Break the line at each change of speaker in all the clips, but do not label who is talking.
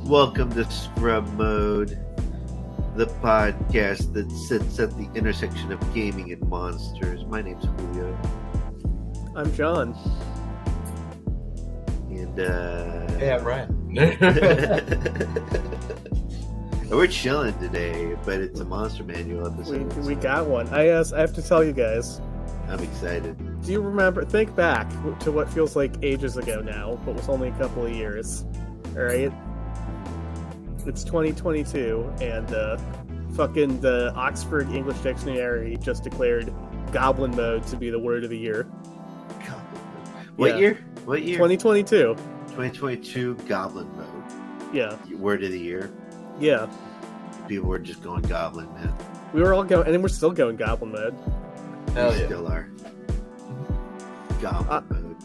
Welcome to Scrub Mode, the podcast that sits at the intersection of gaming and monsters. My name's Julio.
I'm John.
And,
Hey, I'm Ryan.
we're chilling today, but it's a Monster Manual episode.
We got one. I have to tell you guys.
I'm excited.
Do you remember? Think back to what feels like ages ago now, but was only a couple of years. All right. It's 2022, and fucking the Oxford English Dictionary just declared Goblin Mode to be the word of the year.
What year? What year?
2022.
2022 Goblin Mode.
Yeah.
Word of the year.
Yeah.
People were just going Goblin, man.
We were all going, and we're still going Goblin Mode.
Hell
We
yeah.
still are. Goblin Mode.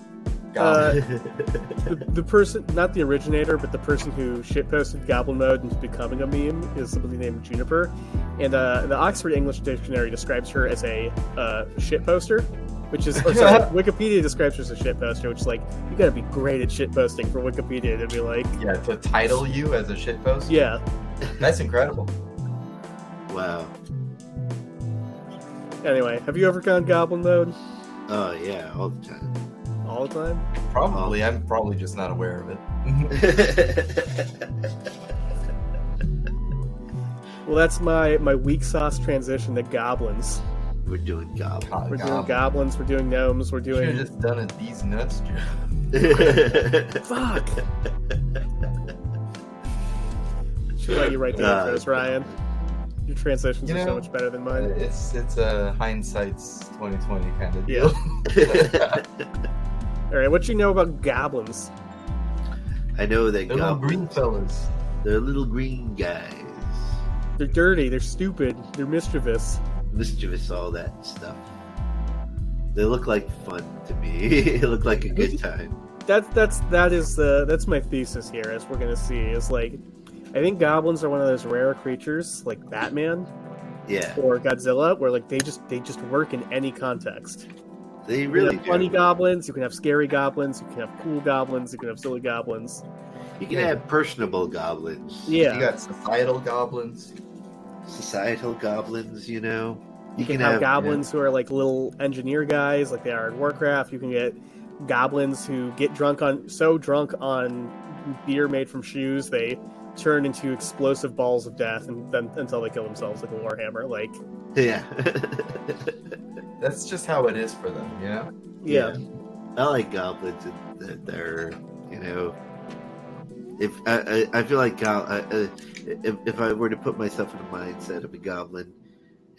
The person, not the originator, but the person who shitposted Goblin Mode into becoming a meme is somebody named Juniper. And the Oxford English Dictionary describes her as a shitposter, which is, or sorry, Wikipedia describes her as a shitposter, which is like, you gotta be great at shitposting for Wikipedia to be like...
Yeah, to title you as a shitpost?
Yeah.
That's incredible.
Wow.
Anyway, have you ever gone Goblin Mode?
Oh, yeah, all the time.
All the time?
Probably. I'm probably just not aware of it.
Well, that's my weak sauce transition to goblins.
We're doing Goblin.
We're doing goblins, we're doing gnomes, we're
You should
doing...
have just done it these nuts, Joe.
Fuck! Should let you write the intros, Ryan. Your transitions are so much better than mine.
It's a hindsight's 2020 kind of deal.
Alright, what you know about goblins?
I know that
They're little green
goblins,
fellas.
they're little green guys.
They're dirty, they're stupid, they're mischievous.
Mischievous, all that stuff. They look like fun to me. They look like a good time.
That's my thesis here, as we're gonna see, is like, I think goblins are one of those rare creatures, like Batman
Yeah,
or Godzilla, where like they just work in any context.
they
You
really
can have funny
do.
goblins, you can have scary goblins, you can have cool goblins, you can have silly goblins.
You can have personable goblins.
Yeah.
You got societal goblins.
Societal goblins, you know.
You can have goblins who are like little engineer guys, like they are in Warcraft. You can get goblins who get drunk on beer made from shoes, they turn into explosive balls of death, and then until they kill themselves, like a warhammer. Like,
Yeah.
That's just how it is for them, you know?
yeah.
I like goblins that they're, you know, if I feel like if I were to put myself in the mindset of a goblin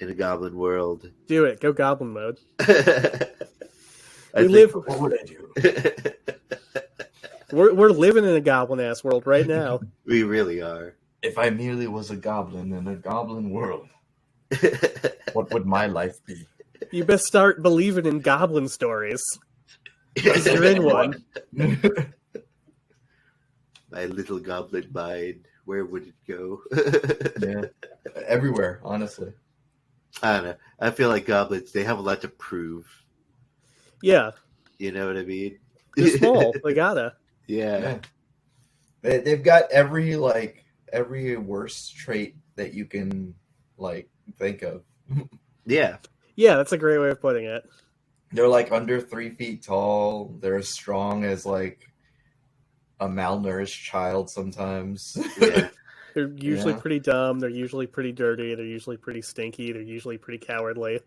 in a goblin world,
Do it. Go goblin mode.
I
What would I do?
We're living in a goblin ass world right now.
we really are.
If I merely was a goblin in a goblin world, what would my life be?
You best start believing in goblin stories. 'Cause you're in one.
My little goblin mind, where would it go?
Yeah, everywhere, honestly.
I don't know. I feel like goblins, they have a lot to prove.
Yeah.
You know what I mean?
They're small. They gotta.
Yeah.
They've got every worst trait that you can think of.
Yeah.
Yeah, that's a great way of putting it.
They're like under 3 feet tall. They're as strong as like a malnourished child sometimes.
Yeah.
They're usually
Yeah.
pretty dumb. They're usually pretty dirty. They're usually pretty stinky. They're usually pretty cowardly.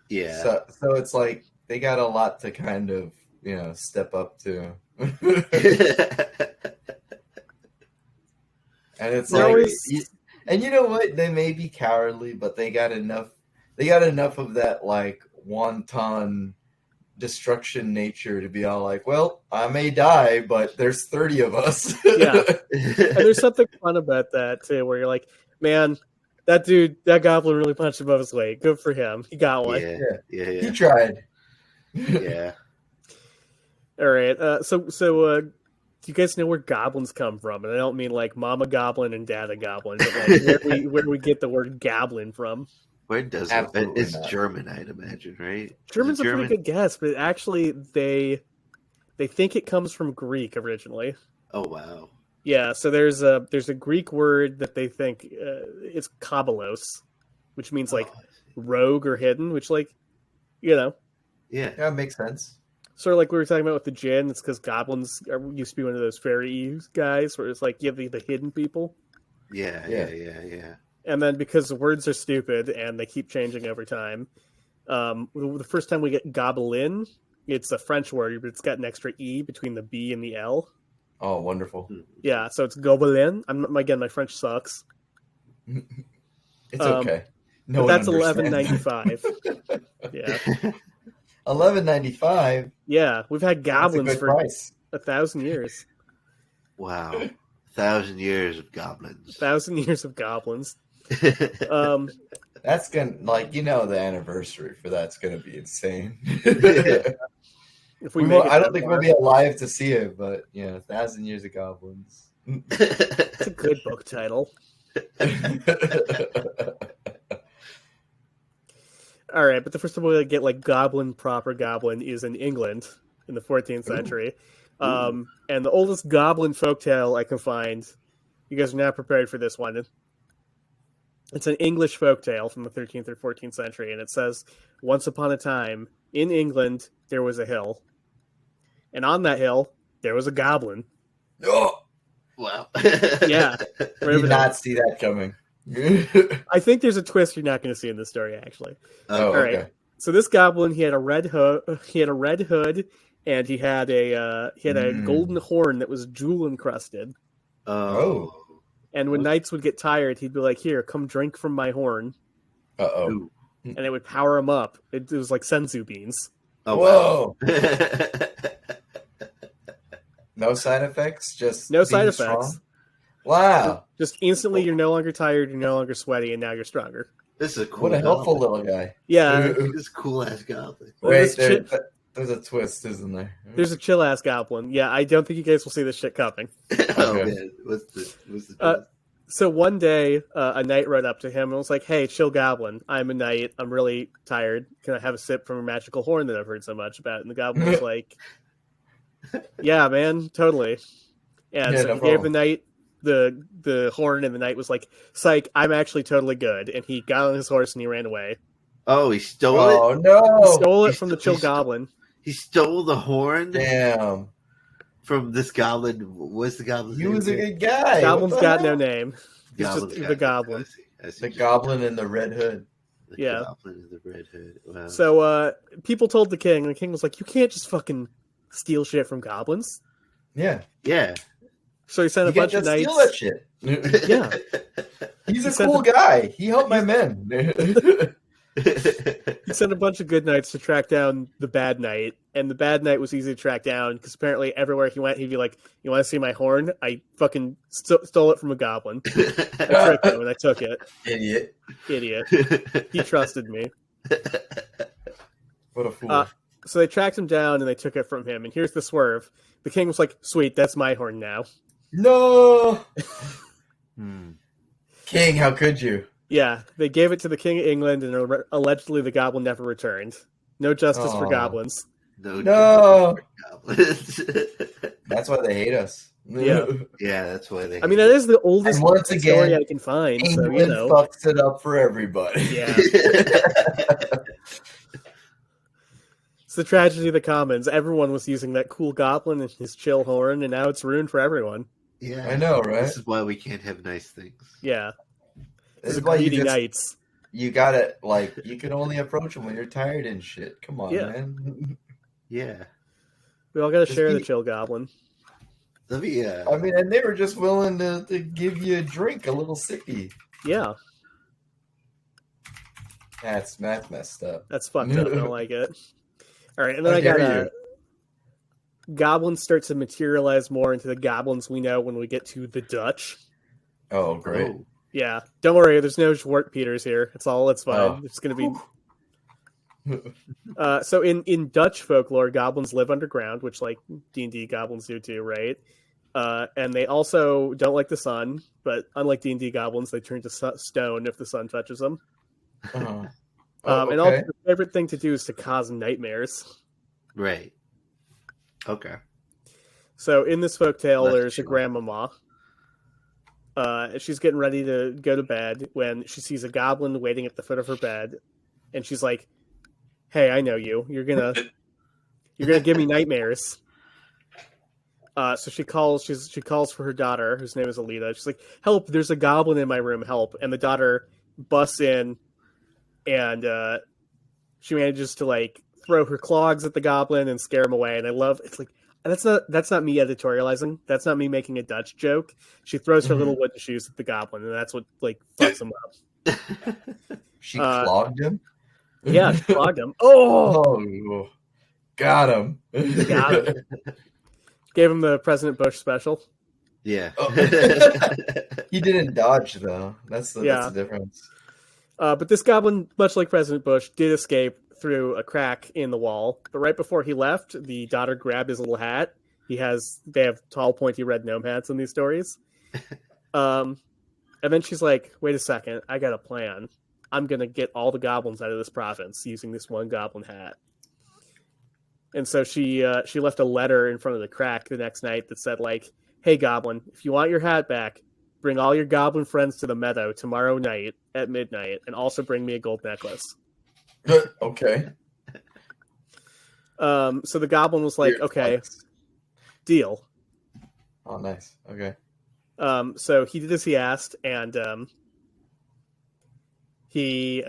Yeah.
So it's like they got a lot to kind of, step up to. And it's
They're
like,
always-
and you know what? They may be cowardly, but they got enough. They got enough of that like wanton destruction nature to be all like, well, I may die, but there's 30 of us.
Yeah. And there's something fun about that too, where you're like, man, that goblin really punched above his weight. Good for him. He got one.
Yeah.
He tried.
Yeah.
All right. So do you guys know where goblins come from? And I don't mean like Mama Goblin and Dada Goblin, but like where we get the word goblin from.
Where does it?
Absolutely
It's
not.
German, I'd imagine, right?
German's
Is
a
it
pretty good guess, but actually they think it comes from Greek originally.
Oh wow.
Yeah, so there's a Greek word that they think it's kabalos, which means like rogue or hidden, which like, you know,
Yeah.
Yeah, it makes sense.
sort of like we were talking about with the djinn. It's because goblins used to be one of those fairy guys where it's like you have the hidden people.
Yeah.
Yeah.
Yeah.
And then because the words are stupid and they keep changing over time, the first time we get goblin, it's a French word, but it's got an extra E between the B and the L.
Oh, wonderful.
Yeah, so it's goblin. Again, my French sucks.
It's okay.
But that's $11.95. Yeah.
$11.95.
Yeah, we've had goblins
That's a good
for
price.
1,000 years.
Wow. 1,000 years of goblins.
1,000 years of goblins.
That's gonna the anniversary for that's gonna be insane.
If we make it
I don't
that
think
far.
we'll be alive to see it, but 1,000 years of goblins.
It's a good book title. All right, but the first time we get like proper goblin is in England in the 14th century. And the oldest goblin folktale I can find, you guys are not prepared for this one. It's an English folktale from the 13th or 14th century, and it says, once upon a time, in England, there was a hill. And on that hill, there was a goblin.
Oh,
Wow.
Yeah.
I did not see that coming.
I think there's a twist you're not going to see in this story, actually.
Oh,
All right.
okay.
So this goblin, he had a red hood, and he had a golden horn that was jewel encrusted.
Oh.
And when knights would get tired, he'd be like, "Here, come drink from my horn,"
Uh-oh.
Ooh.
and it would power him up. It was like senzu beans.
Oh,
Whoa.
wow.
No side effects? Just
No side
being
effects.
strong? Wow.
Just instantly, you're no longer tired, you're no longer sweaty, and now you're stronger.
This is a cool
What a helpful
goblin.
little guy.
Yeah,
This cool ass goblin.
Wait,
This
there's a twist, isn't there?
there's a chill ass goblin. Yeah, I don't think you guys will see this shit coming.
Oh
Okay.
man, what's the
So one day, a knight rode up to him and was like, "Hey, chill goblin, I'm a knight. I'm really tired. Can I have a sip from a magical horn that I've heard so much about?" And the goblin was like, "Yeah, man, totally." And
Yeah,
so
no
he gave the
problem.
knight the horn, and the knight was like, "Psych, I'm actually totally good." And he got on his horse and he ran away.
Oh, he stole
Oh,
it.
He
no.
stole it
he
from the
st-
chill
he st-
goblin.
He stole the horn
Damn.
from this goblin. What's the goblin?
He was a good guy.
Goblin's
What the
got
hell?
no name. He's just the goblin.
I see.
The goblin in the red hood.
The
Yeah.
goblin in the red hood. Wow.
So people told the king, and the king was like, "You can't just fucking steal shit from goblins."
Yeah.
Yeah.
So he sent
You
a
can't
bunch of
just steal
knights.
that shit.
Yeah.
He's
He
a
said
cool guy. He helped my men.
He sent a bunch of good knights to track down the bad knight, and the bad knight was easy to track down because apparently everywhere he went, he'd be like, "You want to see my horn? I fucking stole it from a goblin. I tricked him and I took it.
Idiot.
Idiot. He trusted me."
What a fool.
So they tracked him down and they took it from him. And here's the swerve: the king was like, "Sweet, that's my horn now."
No.
Hmm.
King, how could you?
Yeah, they gave it to the king of England, and allegedly the goblin never returned. No justice for
Aw.
goblins.
No.
goblins.
That's why they hate us.
Yeah.
Yeah, that's why they.
I mean, that is the oldest
And once
story
again,
I can find. So
England
you know,
fucks it up for everybody.
yeah. It's the tragedy of the commons. Everyone was using that cool goblin and his chill horn, and now it's ruined for everyone.
Yeah,
I know, right?
This is why we can't have nice things.
Yeah,
This
it's
is why
greedy knights.
you gotta, you can only approach them when you're tired and shit. Come on,
Yeah.
man.
Yeah,
We all got to
Just
share the
be-
chill goblin.
let me.
I mean, and they were just willing to give you a drink, a little sippy.
Yeah,
That's messed up.
that's fucked up. I don't like it. All right, and then
How
I got
dare
goblins start to materialize more into the goblins we know when we get to the Dutch.
Oh, great.
Oh,
Yeah, don't worry. There's no Zwart Peters here. It's fine.
Oh.
It's gonna be. So in Dutch folklore, goblins live underground, which like D&D goblins do too, right? And they also don't like the sun, but unlike D&D goblins, they turn to stone if the sun touches them.
Uh-huh.
And also, the favorite thing to do is to cause nightmares.
right. Okay.
So in this folktale,
That's
there's a
true.
grandmama She's getting ready to go to bed when she sees a goblin waiting at the foot of her bed, and she's like, "Hey, I know you. You're gonna give me nightmares." So she calls. She calls for her daughter, whose name is Alita. She's like, "Help! There's a goblin in my room. Help!" And the daughter busts in, and she manages to like throw her clogs at the goblin and scare him away. And I love it's like that's not me editorializing. That's not me making a Dutch joke. She throws her little wooden shoes at the goblin, and that's what like fucks him up.
She clogged him.
Yeah, she clogged him. Oh,
got him.
got him. Gave him the President Bush special.
Yeah.
Oh. He didn't dodge though. That's the difference.
But this goblin, much like President Bush, did escape through a crack in the wall. But right before he left, the daughter grabbed his little hat. They have tall, pointy red gnome hats in these stories. And then she's like, "Wait a second, I got a plan. I'm gonna get all the goblins out of this province using this one goblin hat." And so she left a letter in front of the crack the next night that said like, "Hey goblin, if you want your hat back, bring all your goblin friends to the meadow tomorrow night at midnight, and also bring me a gold necklace."
Okay.
So the goblin was like,
Weird
"Okay,
flex.
deal."
Oh, nice. Okay.
So he did as he asked, and he.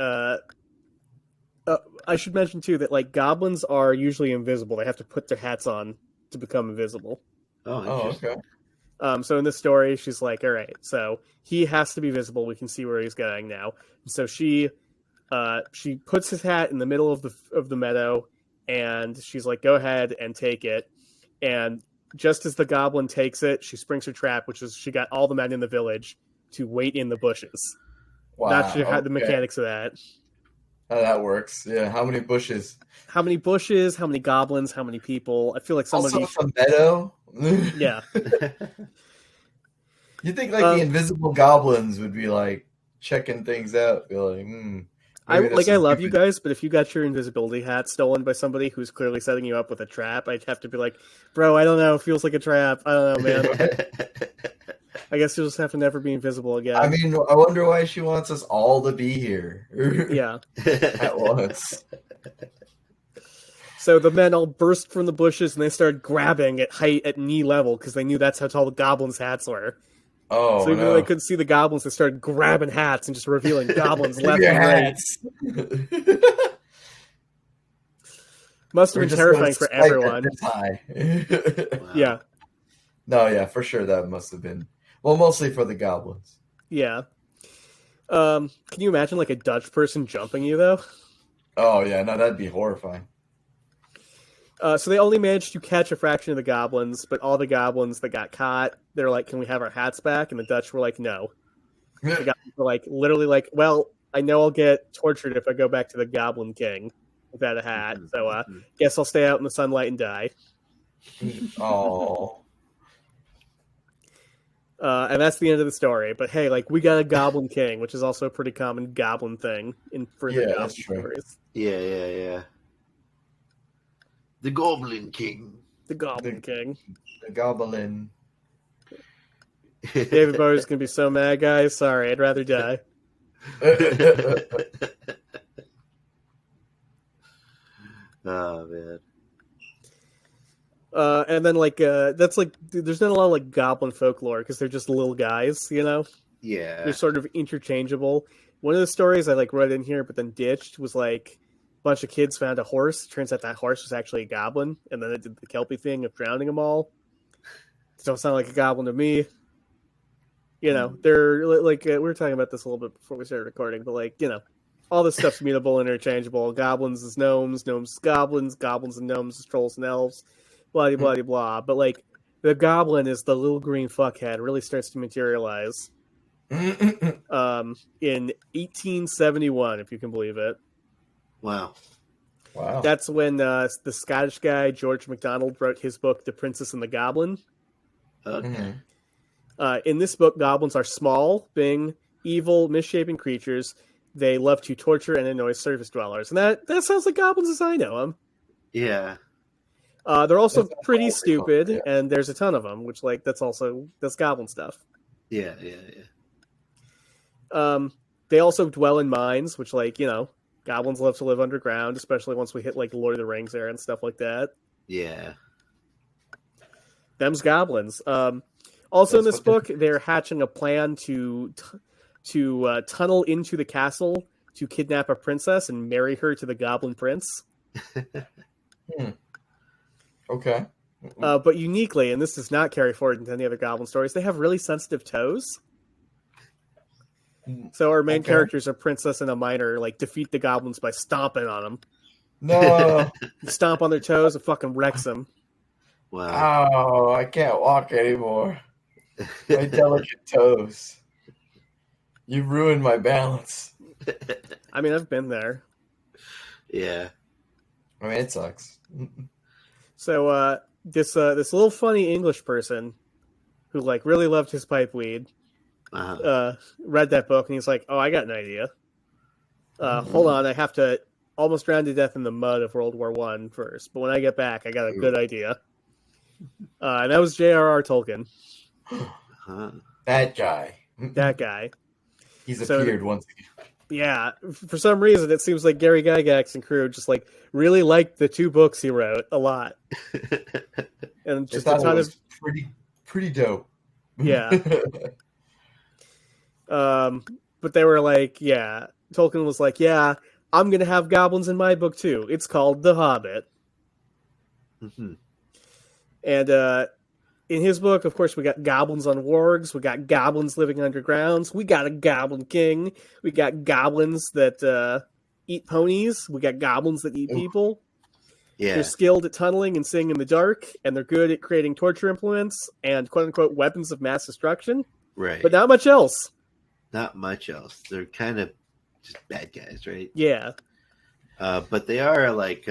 I should mention too that like goblins are usually invisible. They have to put their hats on to become invisible.
Oh,
Okay.
So in this story, she's like, "All right, so he has to be visible. We can see where he's going now." And so she puts his hat in the middle of the meadow, and she's like, "Go ahead and take it." And just as the goblin takes it, she springs her trap, which is she got all the men in the village to wait in the bushes.
Wow.
Not sure how the mechanics of that.
How that works. Yeah. How many bushes?
How many bushes? How many goblins? How many people? I feel like somebody.
Also a meadow.
Yeah.
You think like the invisible goblins would be like checking things out? Be like,
I love you guys, but if you got your invisibility hat stolen by somebody who's clearly setting you up with a trap, I'd have to be like, "Bro, I don't know. It feels like a trap. I don't know, man." I guess you'll just have to never be invisible again.
I mean, I wonder why she wants us all to be here.
Yeah.
At once.
So the men all burst from the bushes and they started grabbing at knee level because they knew that's how tall the goblins' hats were.
Oh,
so even though they couldn't see the goblins, they started grabbing hats and just revealing goblins left and right. Must have been terrifying for everyone.
Wow.
Yeah.
No, yeah, for sure that must have been. Well, mostly for the goblins.
Yeah. Can you imagine like a Dutch person jumping you though?
Oh yeah, no, that'd be horrifying.
So they only managed to catch a fraction of the goblins, but all the goblins that got caught, they're like, "Can we have our hats back?" And the Dutch were like, "No." The goblins were like, literally like, "Well, I know I'll get tortured if I go back to the Goblin King without a hat, so guess I'll stay out in the sunlight and die."
Oh.
And that's the end of the story. But hey, like we got a Goblin King, which is also a pretty common goblin thing for the Goblin stories.
Yeah. The Goblin King.
The Goblin King.
The Goblin.
David Bowie's gonna be so mad, guys. Sorry, I'd rather die.
Oh man.
And then that's like there's not a lot of like goblin folklore because they're just little guys, you know.
Yeah.
They're sort of interchangeable. One of the stories I like wrote in here, but then ditched was like a bunch of kids found a horse. Turns out that horse was actually a goblin, and then it did the Kelpie thing of drowning them all. Don't sound like a goblin to me. You know, they're like we were talking about this a little bit before we started recording, but like all this stuff's mutable, interchangeable. Goblins is gnomes, gnomes is goblins, goblins and gnomes is trolls and elves, blah blah blah. But like the goblin is the little green fuckhead really starts to materialize in 1871, if you can believe it.
Wow.
That's when the Scottish guy George MacDonald wrote his book, The Princess and the Goblin.
Okay.
In this book, goblins are small, being evil, misshapen creatures. They love to torture and annoy surface dwellers. And that sounds like goblins as I know them.
Yeah.
They're also pretty stupid, and there's a ton of them, which, like, that's goblin stuff.
Yeah, yeah,
They also dwell in mines, which, like, goblins love to live underground, especially once we hit like Lord of the Rings era and stuff like that.
yeah.
Them's goblins. Also in
That's
this
what
book, they're hatching a plan to tunnel into the castle to kidnap a princess and marry her to the Goblin Prince.
Okay.
But uniquely, and this does not carry forward into any other goblin stories, they have really sensitive toes. So our main characters, a princess and a miner, like defeat the goblins by stomping on them.
No.
You stomp on their toes, it fucking wrecks them.
Wow.
Oh, I can't walk anymore. My delicate toes. You ruined my balance.
I mean, I've been there.
Yeah.
I mean, it sucks.
So this little funny English person who like really loved his pipe weed read that book and he's like, "Oh, I got an idea. Hold on, I have to almost drown to death in the mud of World War I first, but when I get back, I got a good idea." And that was J.R.R. Tolkien.
That guy.
That guy.
He's appeared once again.
Yeah, for some reason, it seems like Gary Gygax and crew just like really liked the two books he wrote a lot, and just a ton of
pretty dope.
Yeah. But they were like, yeah, Tolkien was like, yeah, I'm gonna have goblins in my book too. It's called The Hobbit.
Mm-hmm.
And in his book, of course, we got goblins on wargs, we got goblins living underground, we got a goblin king, we got goblins that eat ponies, we got goblins that eat people.
Yeah.
They're skilled at tunneling and seeing in the dark, and they're good at creating torture implements and quote-unquote weapons of mass destruction.
Right.
But not much else.
Not much else. They're kind of just bad guys, right?
Yeah.
But they are like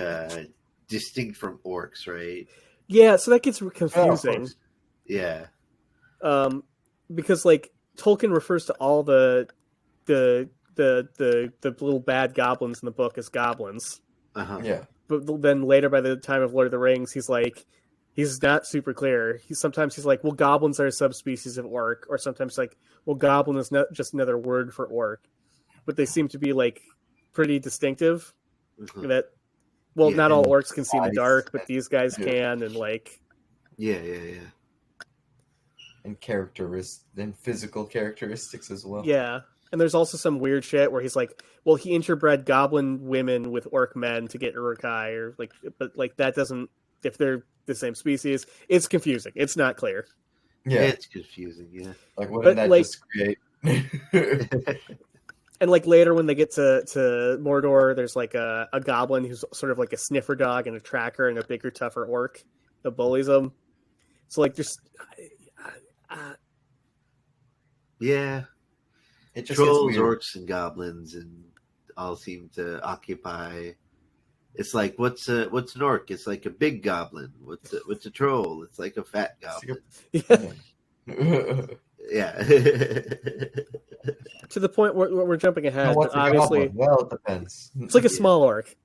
distinct from orcs, right?
Yeah, so that gets confusing.
Yeah.
Because like Tolkien refers to all the little bad goblins in the book as goblins.
Yeah.
But then later, by the time of Lord of the Rings, he's not super clear. Sometimes he's like, well, goblins are a subspecies of orc, or sometimes like, well, goblin is not just another word for orc. But they seem to be like pretty distinctive.
Mm-hmm.
That not all orcs can see in the
eyes.
dark, but these guys can, and like
Yeah.
And physical characteristics as well.
Yeah. And there's also some weird shit where he's like, well, he interbred goblin women with orc men to get Uruk-hai, or like, but like that doesn't, if they're the same species, it's confusing. It's not clear.
Yeah.
It's confusing, yeah.
Like, what did that just create?
And like later when they get to Mordor, there's like a goblin who's sort of like a sniffer dog and a tracker and a bigger, tougher orc that bullies them. So like just...
Yeah.
It just
Trolls,
gets weird.
orcs, and goblins, and all seem to occupy. It's like what's an orc? It's like a big goblin. What's a troll? It's like a fat goblin. Yeah.
To the point where we're jumping ahead.
Now, what's
but obviously,
well, it depends.
it's like a small orc.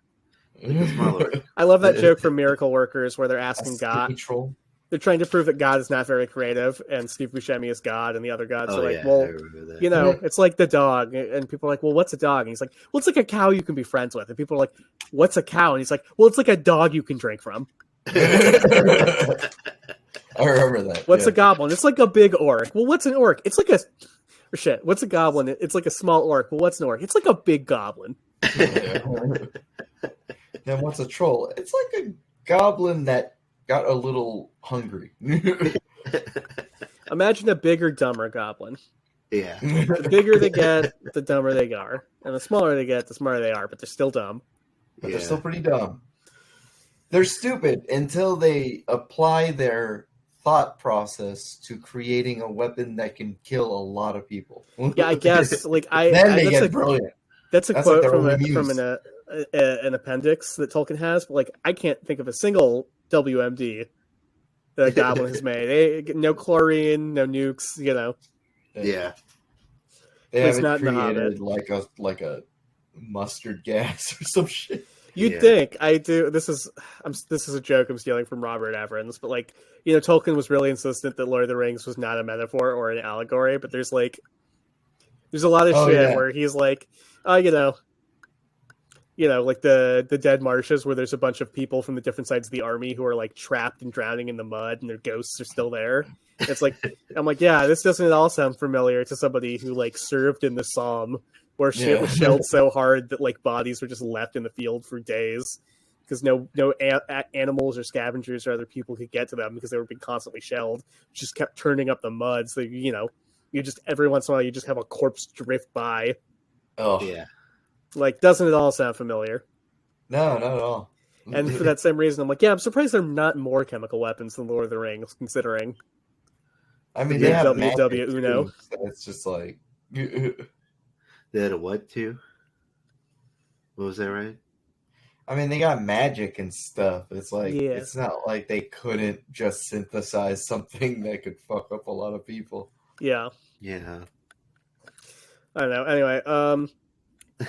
Like a small orc.
I love that joke from Miracle Workers where they're asking God.
Troll.
They're trying to prove that God is not very creative, and Steve Buscemi is God, and the other gods are like,
yeah, I
well,
remember that.
it's like the dog. And people are like, well, what's a dog? And he's like, well, it's like a cow you can be friends with. And people are like, what's a cow? And he's like, well, it's like a dog you can drink from.
I remember that.
What's a goblin? It's like a big orc. Well, what's an orc? It's like what's a goblin? It's like a small orc. Well, what's an orc? It's like a big goblin.
Then what's a troll? It's like a goblin that got a little hungry.
Imagine a bigger, dumber goblin.
Yeah.
The bigger they get, the dumber they are. And the smaller they get, the smarter they are, but they're still dumb.
But they're still pretty dumb. They're stupid until they apply their thought process to creating a weapon that can kill a lot of people.
Yeah, I guess. Like
then they get brilliant.
That's a
That's
quote
like
from an appendix that Tolkien has, but like I can't think of a single WMD that a goblin has made. No chlorine, no nukes.
Yeah.
They
It's
haven't
not in the
created
Hobbit.
like a mustard gas or some shit.
You'd
Yeah.
think I do. This is a joke I'm stealing from Robert Everins, but like Tolkien was really insistent that Lord of the Rings was not a metaphor or an allegory. But there's a lot of
Oh,
shit
yeah.
where he's like, like the Dead Marshes, where there's a bunch of people from the different sides of the army who are like trapped and drowning in the mud, and their ghosts are still there. It's like I'm like, yeah, this doesn't at all sound familiar to somebody who like served in the Somme, where shit was shelled so hard that like bodies were just left in the field for days because no animals or scavengers or other people could get to them because they were being constantly shelled. Just kept turning up the mud. So you just every once in a while you just have a corpse drift by.
Oh,
Yeah.
Like, doesn't it all sound familiar?
no, not at all.
And for that same reason, I'm like, yeah, I'm surprised there are not more chemical weapons than Lord of the Rings, considering.
I mean,
the
they have
WW
magic,
Uno.
too, so it's just like.
They had a what too? What was that, right?
I mean, they got magic and stuff. It's like
Yeah.
it's not like they couldn't just synthesize something that could fuck up a lot of people.
Yeah.
Yeah.
I don't know. Anyway,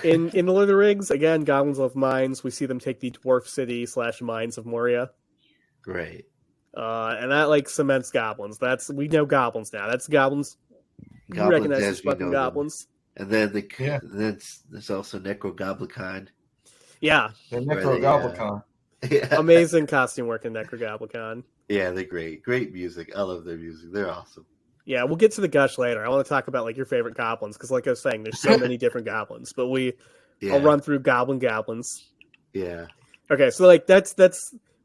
in the Lord of the Rings, again, goblins love mines. We see them take the dwarf city / mines of Moria.
Right.
And that like cements goblins. We know goblins now. That's goblins. You
Goblins
recognize
as
these
we
fucking
know them.
goblins.
And then
Yeah.
there's also Necrogoblicon.
Yeah.
The
Right,
Necrogoblicon.
Yeah.
Amazing costume work in Necrogoblicon.
Yeah, they're great. Great music. I love their music. They're awesome.
Yeah, we'll get to the gush later. I want to talk about like your favorite goblins because, like I was saying, there's so many different goblins. But
Yeah.
I'll run through goblins.
Yeah.
Okay, so like that's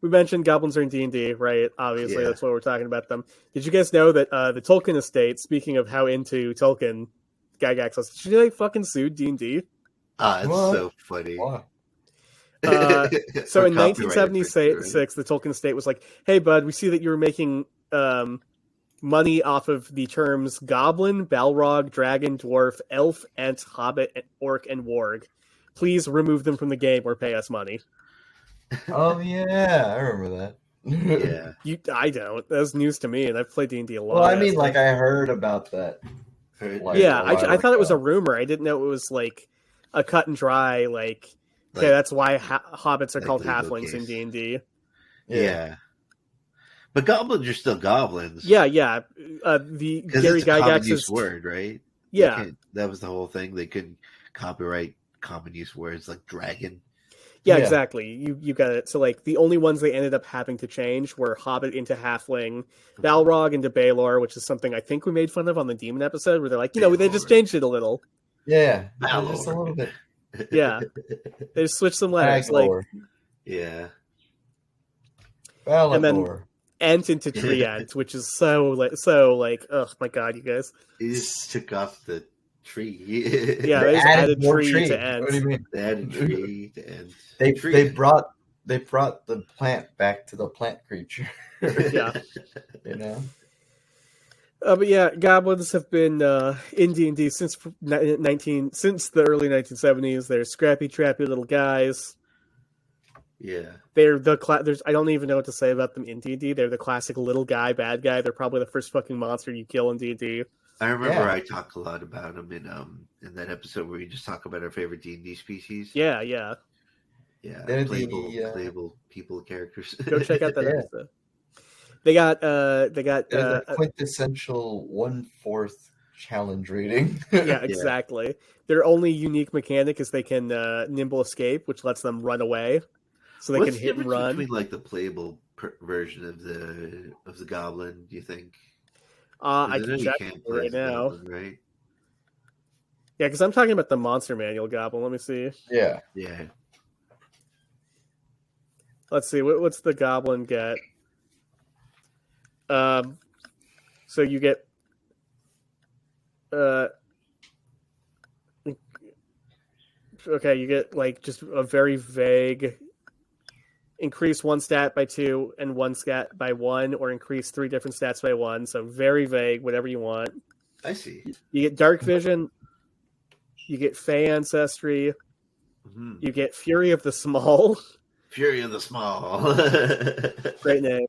we mentioned goblins are in D&D, right? Obviously,
Yeah.
that's why we're talking about them. Did you guys know that the Tolkien estate? Speaking of how into Tolkien, Gygax was, did they fucking sued D&D?
Ah, it's
What?
so funny.
Why?
So
For
in
copyright
1976,
infringement,
the Tolkien estate was like, "Hey, bud, we see that you're making money off of the terms goblin, balrog, dragon, dwarf, elf, ent, hobbit, orc, and warg. Please remove them from the game or pay us money."
Oh yeah, I remember that.
Yeah.
I don't. That's news to me, and I've played D&D a lot.
Well, I mean, like I heard about that. Like,
Yeah,
a while
I thought it was a
ago.
rumor. I didn't know it was like a cut and dry. Like, okay,
Like-
that's why hobbits are
like
called
legal
halflings in
case.
D&D.
Yeah. But goblins are still goblins.
Yeah. The
Because
Gary
it's a common
Gygax's
use word, right?
yeah.
That was the whole thing. They couldn't copyright common use words like dragon.
Yeah,
Yeah.
exactly. You got it. So like the only ones they ended up having to change were Hobbit into Halfling, Balrog into Baelor, which is something I think we made fun of on the Demon episode, where they're like, they just
Baelor.
changed it a little.
Yeah,
Balor.
just a little bit.
Yeah, they just switched some letters, like
Baglor.
Yeah.
And then-
Balagor.
Ent into Treant, which is so like, oh my god, you guys.
He just took off the tree.
Yeah, they just added
more
tree to Ent.
What do you mean?
They added tree to end.
They brought the plant back to the plant creature.
Yeah.
You know.
But yeah, goblins have been in D&D since the early 1970s. They're scrappy, trappy little guys.
Yeah.
They're I don't even know what to say about them in D&D. They're the classic little guy, bad guy. They're probably the first fucking monster you kill in D&D.
I remember
Yeah.
I talked a lot about them in that episode where we just talk about our favorite D&D species.
Yeah.
Yeah.
They're
Playable people characters.
Go check out that
Yeah.
episode. They got
They're the quintessential 1/4 challenge rating.
yeah, exactly. Their only unique mechanic is they can nimble escape, which lets them run away, so they
What's
can
the
hit and
difference
run.
between like the playable version of the goblin? Do you think?
I
'Cause
can
know
check
you can't
it
play
right
as a
now.
goblin, right?
Yeah, because I'm talking about the monster manual goblin. Let me see.
Yeah.
Yeah.
Let's see. What's the goblin get? So you get okay, you get like just a very vague increase one stat by 2 and one stat by 1, or increase 3 different stats by 1. So very vague, whatever you want.
I see.
You get dark vision, you get Fey ancestry,
Mhm.
you get Fury of the Small.
Fury of the Small.
Great name.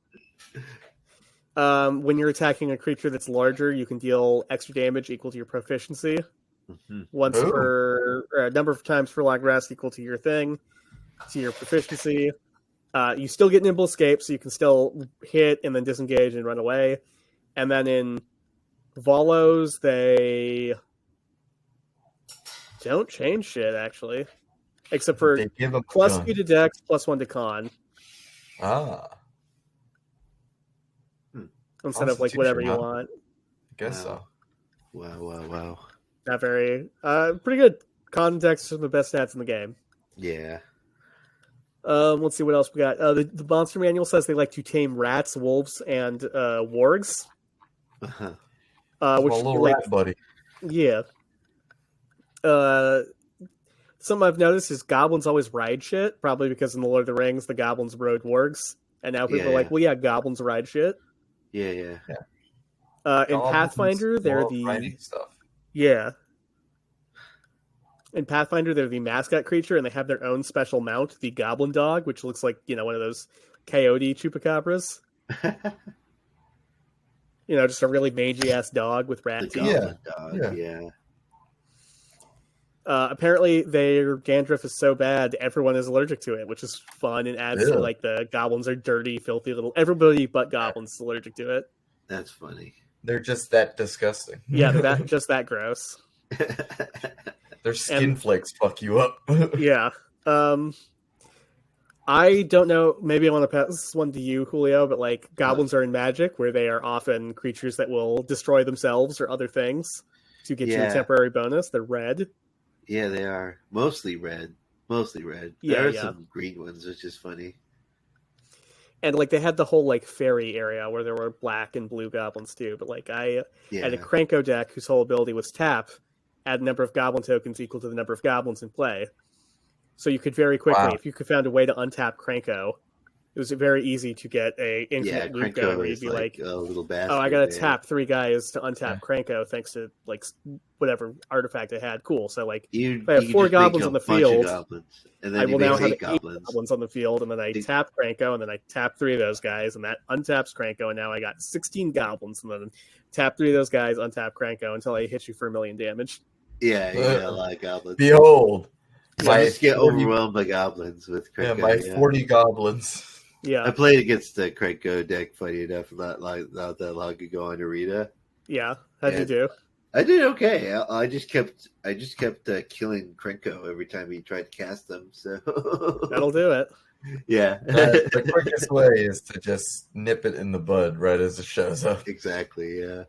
When you're attacking a creature that's larger, you can deal extra damage equal to your proficiency.
Mhm.
Once
Ooh.
per number of times per long rest equal to your thing. to your proficiency. You still get nimble escape, so you can still hit and then disengage and run away. And then in Volos, they don't change shit, actually. Except for
They give 'em a
plus
gun.
2 to Dex, plus 1 to Con.
Ah,
Instead of like whatever you
Constitution, huh?
want.
I guess so.
Wow.
Not very... pretty good. Con and Dex are the best stats in the game.
Yeah.
Let's see what else we got. The monster manual says they like to tame rats, wolves, and wargs.
Uh-huh.
Which
My little
like,
rat buddy.
yeah. Something I've noticed is goblins always ride shit, probably because in the Lord of the Rings the goblins rode wargs, and now people are like, well, yeah, goblins ride shit.
Yeah.
In
Goblins
Pathfinder, they're
love
the
writing stuff.
yeah. In Pathfinder, they're the mascot creature, and they have their own special mount, the Goblin Dog, which looks like one of those coyote chupacabras. Just a really mangy ass dog with rat
The
teeth.
goblin dog. Yeah.
Apparently, their dandruff is so bad everyone is allergic to it, which is fun and adds to
Yeah.
like the goblins are dirty, filthy little. Everybody but goblins is allergic to it.
That's funny.
They're just that disgusting.
Yeah, they're just that gross.
Their skin flakes fuck you up.
Yeah. I don't know. Maybe I want to pass this one to you, Julio. But like, goblins are in Magic, where they are often creatures that will destroy themselves or other things to get you a temporary bonus. They're red.
Yeah, they are mostly red.
Yeah,
There are some green ones, which is funny.
And like they had the whole like fairy area where there were black and blue goblins too. But like I had a Krenko deck whose whole ability was tap, add a number of goblin tokens equal to the number of goblins in play. So you could very quickly, if you could find a way to untap Krenko, it was very easy to get a infinite loop going where you'd be like,
a little bastard.
oh, I gotta tap 3 guys to untap Krenko thanks to like whatever artifact I had. Cool. So like if I have 4 goblins on the field,
and then
I will now have 8
goblins.
goblins on the field, and then I tap Krenko, and then I tap 3 of those guys, and that untaps Krenko, and now I got 16 goblins, and then tap 3 of those guys, untap Krenko until I hit you for 1 million damage.
Yeah, you got a lot of goblins.
Behold.
I just get overwhelmed by goblins with Krenko.
Yeah, my 40 goblins.
Yeah,
I played against the Krenko deck, funny enough, not that long ago on Arena.
Yeah, how'd you do?
I did okay. I just kept killing Krenko every time he tried to cast them. So
that'll do it.
Yeah,
the quickest way is to just nip it in the bud right as it shows up.
Exactly. Yeah.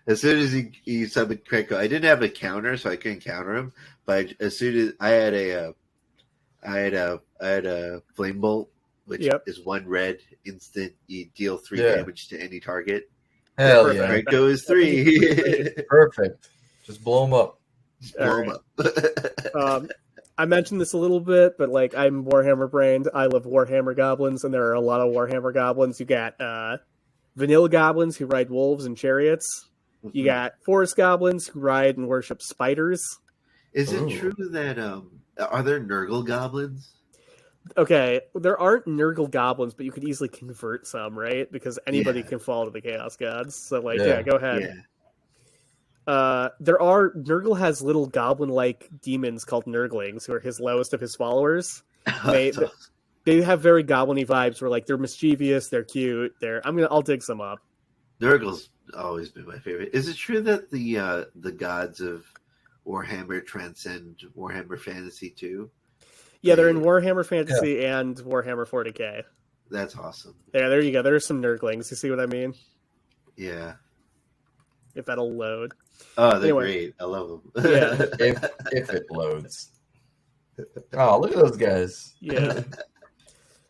As soon as he summoned Krenko, I didn't have a counter, so I couldn't counter him. But as soon as I had a flame bolt, which is 1 red instant. You deal 3 damage to any target.
Hell yeah!
Krenko is 3.
Perfect. Just blow them up.
I mentioned this a little bit, but like I'm Warhammer brained. I love Warhammer goblins, and there are a lot of Warhammer goblins. You got vanilla goblins who ride wolves and chariots. You got forest goblins who ride and worship spiders.
Is it true that are there Nurgle goblins?
Okay, there aren't Nurgle goblins, but you could easily convert some, right? Because anybody can fall to the Chaos Gods. So, like, go ahead. Yeah. Nurgle has little goblin-like demons called Nurglings, who are his lowest of his followers. They have very goblin-y vibes, where like they're mischievous, they're cute. I'll dig some up.
Nurgle's always been my favorite. Is it true that the gods of Warhammer transcend Warhammer Fantasy too?
Yeah, they're in Warhammer Fantasy and Warhammer 40k.
That's awesome.
Yeah, there you go. There's some Nurglings. You see what I mean?
Yeah.
If that'll load.
Oh, they're great. I love them.
Yeah.
if it loads. Oh, look at those guys.
Yeah.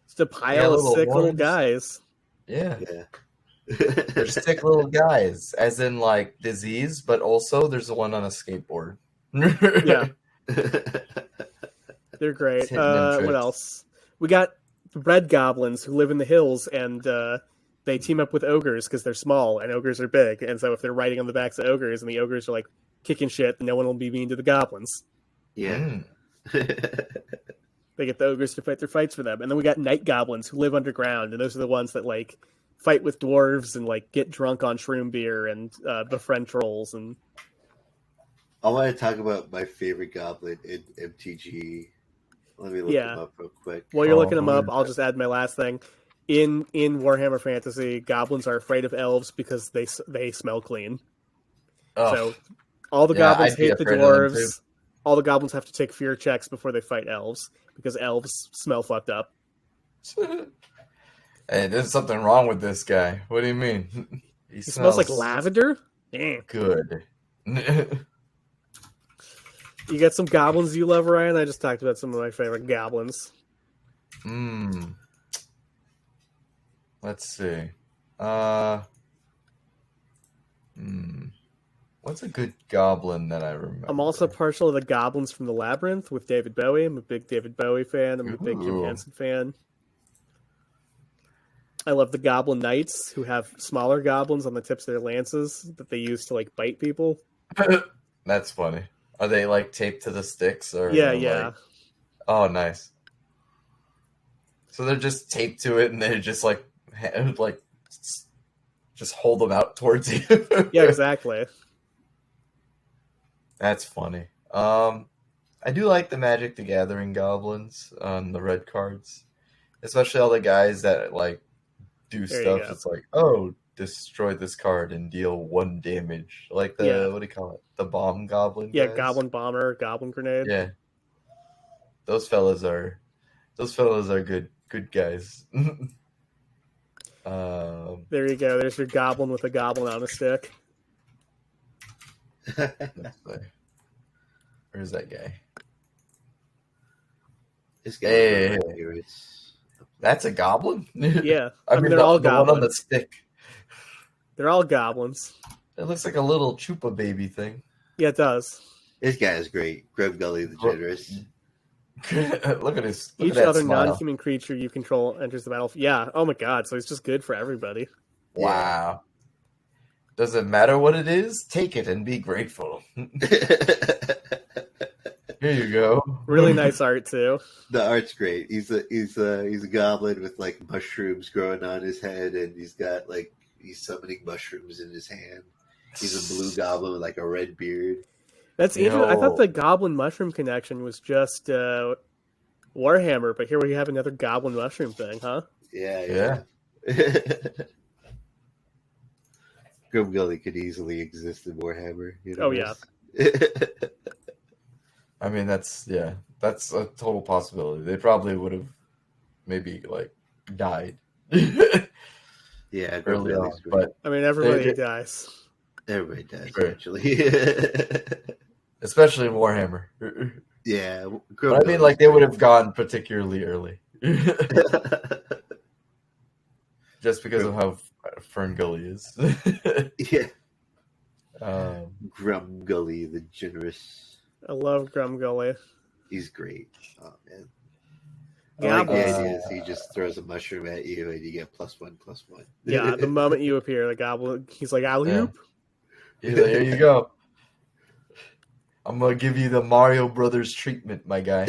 Just a pile of sick little guys.
Yeah. They're sick little guys, as in like disease, but also there's the one on a skateboard.
Yeah. They're great. What else? We got red goblins who live in the hills, and they team up with ogres because they're small and ogres are big. And so if they're riding on the backs of ogres and the ogres are like kicking shit, no one will be mean to the goblins.
Yeah.
They get the ogres to fight their fights for them. And then we got night goblins who live underground, and those are the ones that like fight with dwarves and like get drunk on shroom beer and befriend trolls. And
I want to talk about my favorite goblin in MTG. Let me look
Yeah.
them up real quick.
While you're looking
Oh,
them up, I'll just add my last thing. In Warhammer Fantasy, goblins are afraid of elves because they smell clean.
Oh,
So all the
Yeah,
goblins
I'd be
hate the
afraid of them, too.
dwarves. All the goblins have to take fear checks before they fight elves because elves smell fucked up.
hey, there's something wrong with this guy. What do you mean?
He smells like lavender. Eh.
good.
You got some goblins you love, Ryan? I just talked about some of my favorite goblins.
Let's see. What's a good goblin that I remember?
I'm also partial to the goblins from the Labyrinth with David Bowie. I'm a big David Bowie fan. I'm a big Jim
Ooh.
Henson fan. I love the Goblin Knights, who have smaller goblins on the tips of their lances that they use to like bite people.
That's funny. Are they like taped to the sticks or?
Yeah,
like...
yeah.
Oh, nice. So they're just taped to it, and they just like just hold them out towards you.
Yeah, exactly.
That's funny. I do like the Magic the Gathering goblins on the red cards, especially all the guys that like do
There you
stuff.
go.
It's like, oh, destroy this card and deal 1 damage, like the
Yeah.
what do you call it? The bomb goblin.
Yeah,
guys?
Goblin Bomber, Goblin Grenade.
Yeah, those fellas are good guys.
There you go. There's your goblin with a goblin on a stick.
Where's that guy?
This guy
Hey.
right here is.
That's a goblin?
Yeah,
I mean,
they're all
the one on the
goblins.
stick.
They're all goblins.
It looks like a little chupa baby thing.
Yeah, it does.
This guy is great. Grub Gully the Generous.
Look at his. Look
Each
at that
other
smile.
non-human creature you control enters the battlefield. Yeah. Oh my god. So it's just good for everybody.
Wow. Doesn't matter what it is, take it and be grateful. Here you go.
Really nice art too.
The art's great. He's a goblin with like mushrooms growing on his head, and he's summoning mushrooms in his hand. He's a blue goblin with like a red beard.
That's interesting. I thought the Goblin Mushroom connection was just Warhammer, but here we have another Goblin Mushroom thing, huh?
Yeah. Grub Gully could easily exist in Warhammer.
Oh, yeah.
I mean, that's a total possibility. They probably would have maybe like died.
Yeah, Grub
Early on,
Gully's great.
but
I mean, everybody
They-
dies.
Everybody does,
Sure.
actually.
especially in Warhammer.
Yeah.
But I mean, like they would have gone particularly early, just because of how Fern Gully is.
Yeah.
um,
Grum Gully the Generous.
I love Grumgully.
He's great. Oh, man.
Yeah,
I like the
but-
idea is he just throws a mushroom at you and you get +1/+1.
Yeah, the moment you appear, the Goblin, he's like, alley-oop.
he's like, here you go. I'm gonna give you the Mario Brothers treatment, my guy.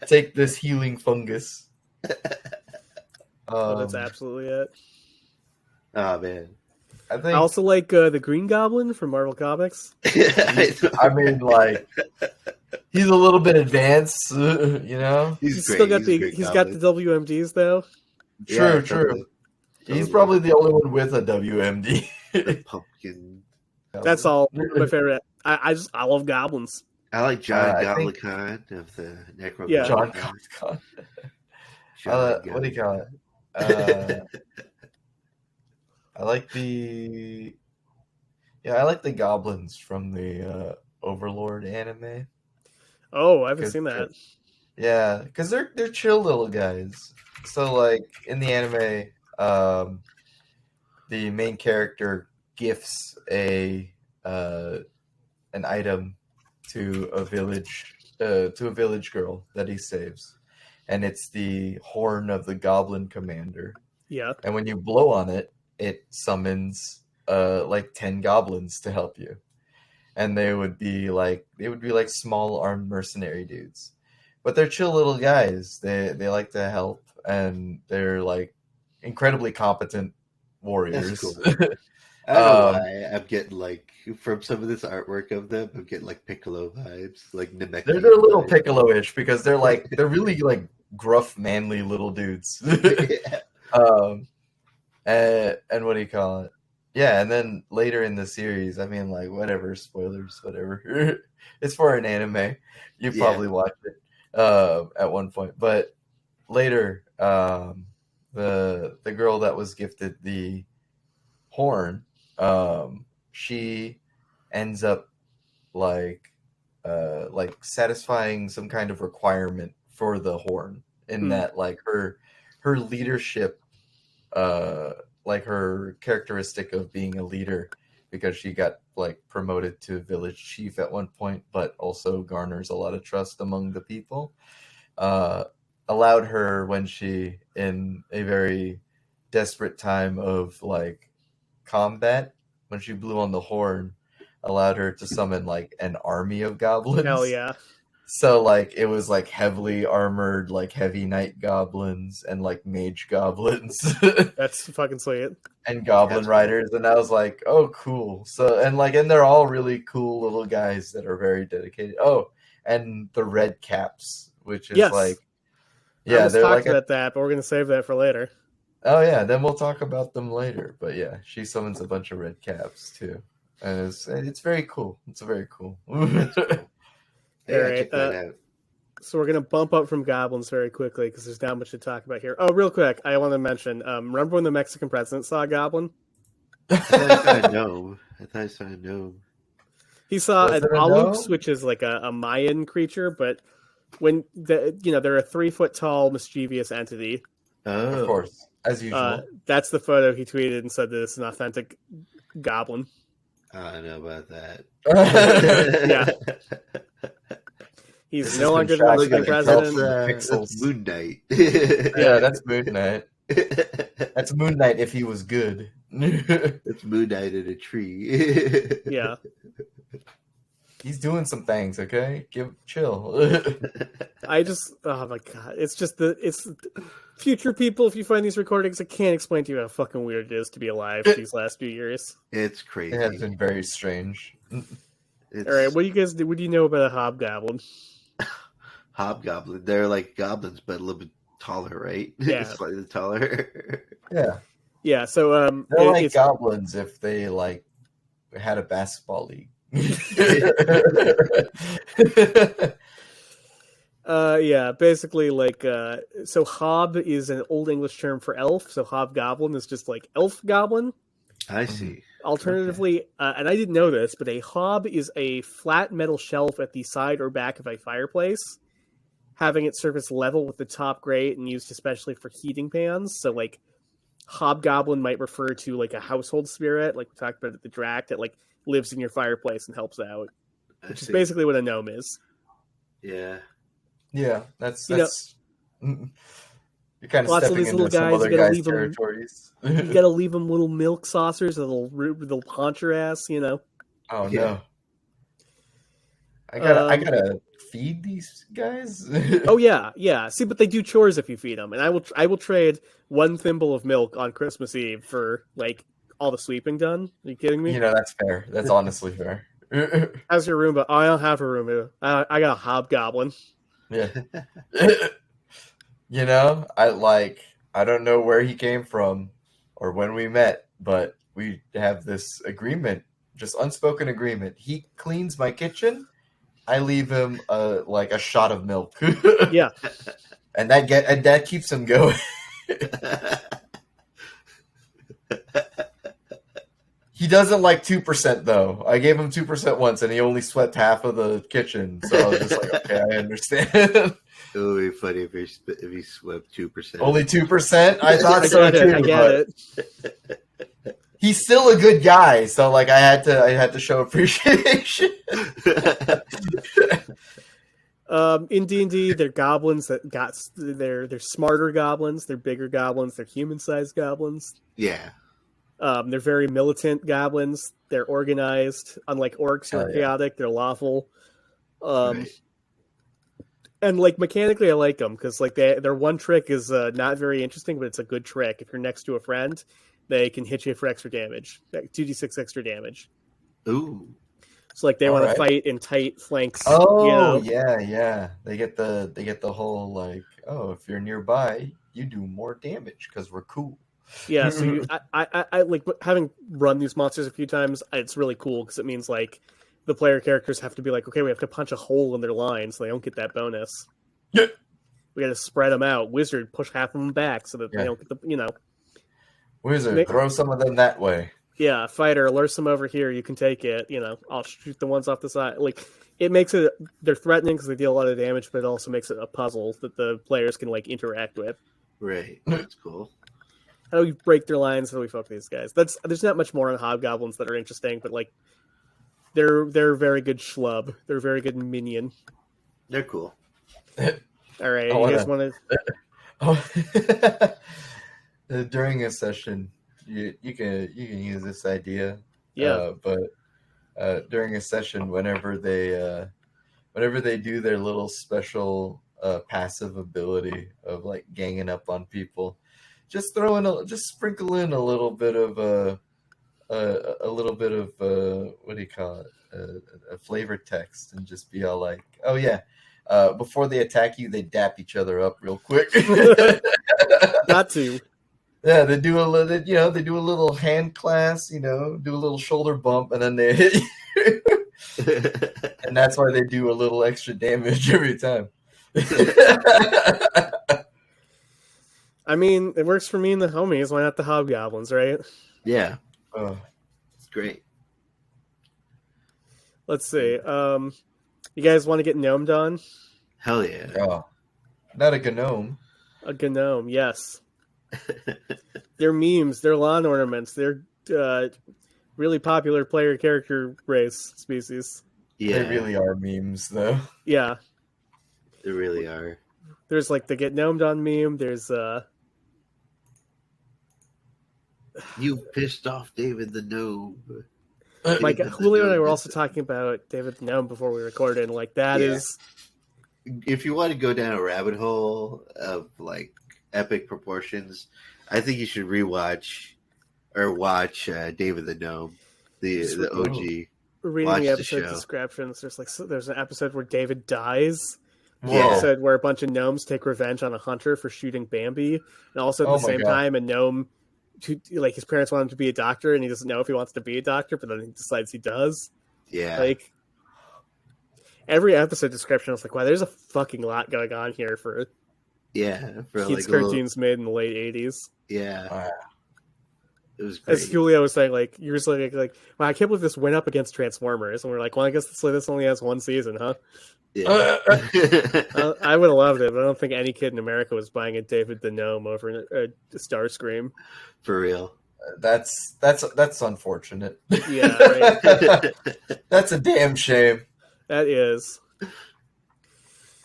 Take this healing fungus.
Oh, that's absolutely it.
Oh, man.
I
I
think.
also like the Green Goblin from Marvel Comics.
I mean, like, he's a little bit advanced, you know.
He's
He's
great.
still got
He's a great
he's got the WMDs though.
Yeah,
True.
totally.
He's probably the only one with a WMD.
The pumpkin.
That's all my favorite. I love goblins.
I like John
I think-
Goblicon of the Necro.
Yeah.
John
Goblicon.
Con.
John
What do you call it? I like the goblins from the Overlord anime.
Oh, I haven't
Good
seen that.
Yeah, because they're chill little guys. So like in the anime, the main character gifts an item to a village girl that he saves, and it's the horn of the Goblin Commander.
Yeah.
And when you blow on it, it summons like 10 goblins to help you. And they would be like small armed mercenary dudes. But they're chill little guys. They like to help, and they're like incredibly competent warriors.
Cool. I don't know
Um,
why I'm getting like from some of this artwork of them, I'm getting like Piccolo vibes, like Namekian
they're a little
vibes.
Piccolo-ish because they're really like gruff, manly little dudes.
Yeah.
And what do you call it? Yeah, and then later in the series, I mean, like, whatever, spoilers, whatever. It's for an anime. You
Yeah.
probably watched it at one point, but later, the girl that was gifted the horn, she ends up like satisfying some kind of requirement for the horn in that like her leadership, like her characteristic of being a leader, because she got like promoted to village chief at one point, but also garners a lot of trust among the people, allowed her, when she, in a very desperate time of like combat, when she blew on the horn, allowed her to summon like an army of goblins.
Hell yeah.
So like it was like heavily armored, like heavy knight goblins and like mage goblins
That's fucking sweet.
and goblin riders, and I was like, oh cool. So and they're all really cool little guys that are very dedicated. Oh, and the red caps, which is like,
yeah,
yeah, they're
talked
like
about that, but we're gonna save that for later.
oh yeah, then we'll talk about them later. But yeah, she summons a bunch of red caps too, and it's very cool. It's very cool.
Yeah,
All right,
check that out.
So we're gonna bump up from goblins very quickly because there's not much to talk about here. Oh, real quick, I want to mention. Remember when the Mexican president saw a goblin?
I thought I saw a gnome.
He saw
Was
an
it a
alux,
gnome?
which is like a Mayan creature, but when they're a 3 foot tall mischievous entity.
Oh,
Of course, as usual.
That's the photo he tweeted and said that it's an authentic goblin.
I don't know about that.
Yeah. He's
This
no
has
longer
been
the
tracked
Mexican
by
president.
That's Moon Knight.
Yeah, that's Moon Knight. That's Moon Knight if he was good.
That's Moon Knight in a tree.
Yeah.
He's doing some things, okay? Chill.
Oh my god, it's future people. If you find these recordings, I can't explain to you how fucking weird it is to be alive these last few years.
It's crazy.
It has been very strange.
All right, what do you know about a hobgoblin?
Hobgoblin. They're like goblins, but a little bit taller, right?
Yeah.
Slightly taller.
Yeah.
Yeah, so
They're like
it's
goblins if they like had a basketball league.
yeah, basically like so hob is an old English term for elf, so hobgoblin is just like elf goblin.
I see.
Alternatively, and I didn't know this, but a hob is a flat metal shelf at the side or back of a fireplace, having its surface level with the top grate and used especially for heating pans. So like hobgoblin might refer to like a household spirit, like we talked about at the Drac, that like lives in your fireplace and helps out, which is basically what a gnome is.
Yeah.
Yeah, that's
You know,
you're kind of
lots of
stepping
these
into
little
some
guys,
other
you gotta
guys'
leave 'em-
territories.
You gotta leave them little milk saucers that'll haunt your ass, you know.
Oh
Yeah.
no! I gotta feed these guys.
Oh yeah. See, but they do chores if you feed them, and I will trade 1 thimble of milk on Christmas Eve for like all the sweeping done. Are you kidding me?
You know, that's fair. That's honestly fair.
How's your Roomba? Oh, I don't have a Roomba. I got a hobgoblin.
Yeah. You know, I don't know where he came from or when we met, but we have this agreement, just unspoken agreement. He cleans my kitchen, I leave him like a shot of milk.
Yeah.
And that keeps him going. He doesn't like 2% though. I gave him 2% once, and he only swept half of the kitchen. So I was just like, okay, I understand.
It would be funny if he swept 2%.
Only 2%? I thought so
I
too.
get
But he's still a good guy, so like I had to show appreciation.
In D&D, they're goblins they're smarter goblins, they're bigger goblins, they're human-sized goblins.
Yeah.
They're very militant goblins. They're organized. Unlike orcs who are chaotic, they're lawful.
Right.
And like mechanically, I like them because like their one trick is not very interesting, but it's a good trick. If you're next to a friend they can hit you for extra damage, 2d6 extra damage.
Ooh.
So like they
All
want to
right.
fight in tight flanks.
Oh
you know?
yeah. They get the whole like, oh, if you're nearby, you do more damage because we're cool.
Yeah. So I like having run these monsters a few times. It's really cool because it means like the player characters have to be like, okay, we have to punch a hole in their line so they don't get that bonus.
Yeah.
We got to spread them out. Wizard, push half of them back so that they don't get the
Wizard, throw some of them that way.
Yeah, fighter, lure some over here. You can take it. I'll shoot the ones off the side. Like, it makes it, they're threatening because they deal a lot of damage, but it also makes it a puzzle that the players can like interact with.
Right, that's cool.
How do we break their lines? How do we fuck these guys? There's not much more on hobgoblins that are interesting, but like, they're very good schlub. They're a very good minion.
They're cool.
All right, you guys want
to? During a session, you can use this idea.
Yeah.
But during a session, whenever they do their little special passive do of like ganging up on people, just sprinkle in a little bit of what do you call it? A flavor text, and just be all like, oh yeah. Before they attack you, they dap each other up real quick.
Got to.
Yeah, they do a little hand clasp, do a little shoulder bump, and then they hit you. And that's why they do a little extra damage every time.
I mean, it works for me and the homies. Why not the hobgoblins, right?
Yeah.
It's
great.
Let's see. You guys want to get gnomed on?
Hell yeah.
Oh, not a gnome.
A gnome, yes. They're memes. They're lawn ornaments. They're really popular player character race species.
Yeah.
They really are memes, though.
Yeah.
They really are.
There's like the get gnomed on meme. There's
You pissed off David the Gnome.
like Julio and I were also talking about David the Gnome before we recorded, and like that is.
If you want to go down a rabbit hole of like epic proportions, I think you should rewatch or watch David the Gnome, the OG.
Reading
Watch
the
the
episode
show.
descriptions, there's an episode where David dies.
Whoa.
An episode where a bunch of gnomes take revenge on a hunter for shooting Bambi, and also at the same time, a gnome, like his parents want him to be a doctor, and he doesn't know if he wants to be a doctor, but then he decides he does.
Yeah.
Like every episode description, I was like, wow, there's a fucking lot going on here for kids cartoons made in the late '80s.
Yeah. It was great.
As Julio was saying, like you're just like, wow, I can't believe this went up against Transformers, and we're like, well, I guess this only has one season, huh?
Yeah.
I would have loved it, but I don't think any kid in America was buying a David the Gnome over a Starscream.
For real.
That's unfortunate.
Yeah, right.
That's a damn shame.
That is.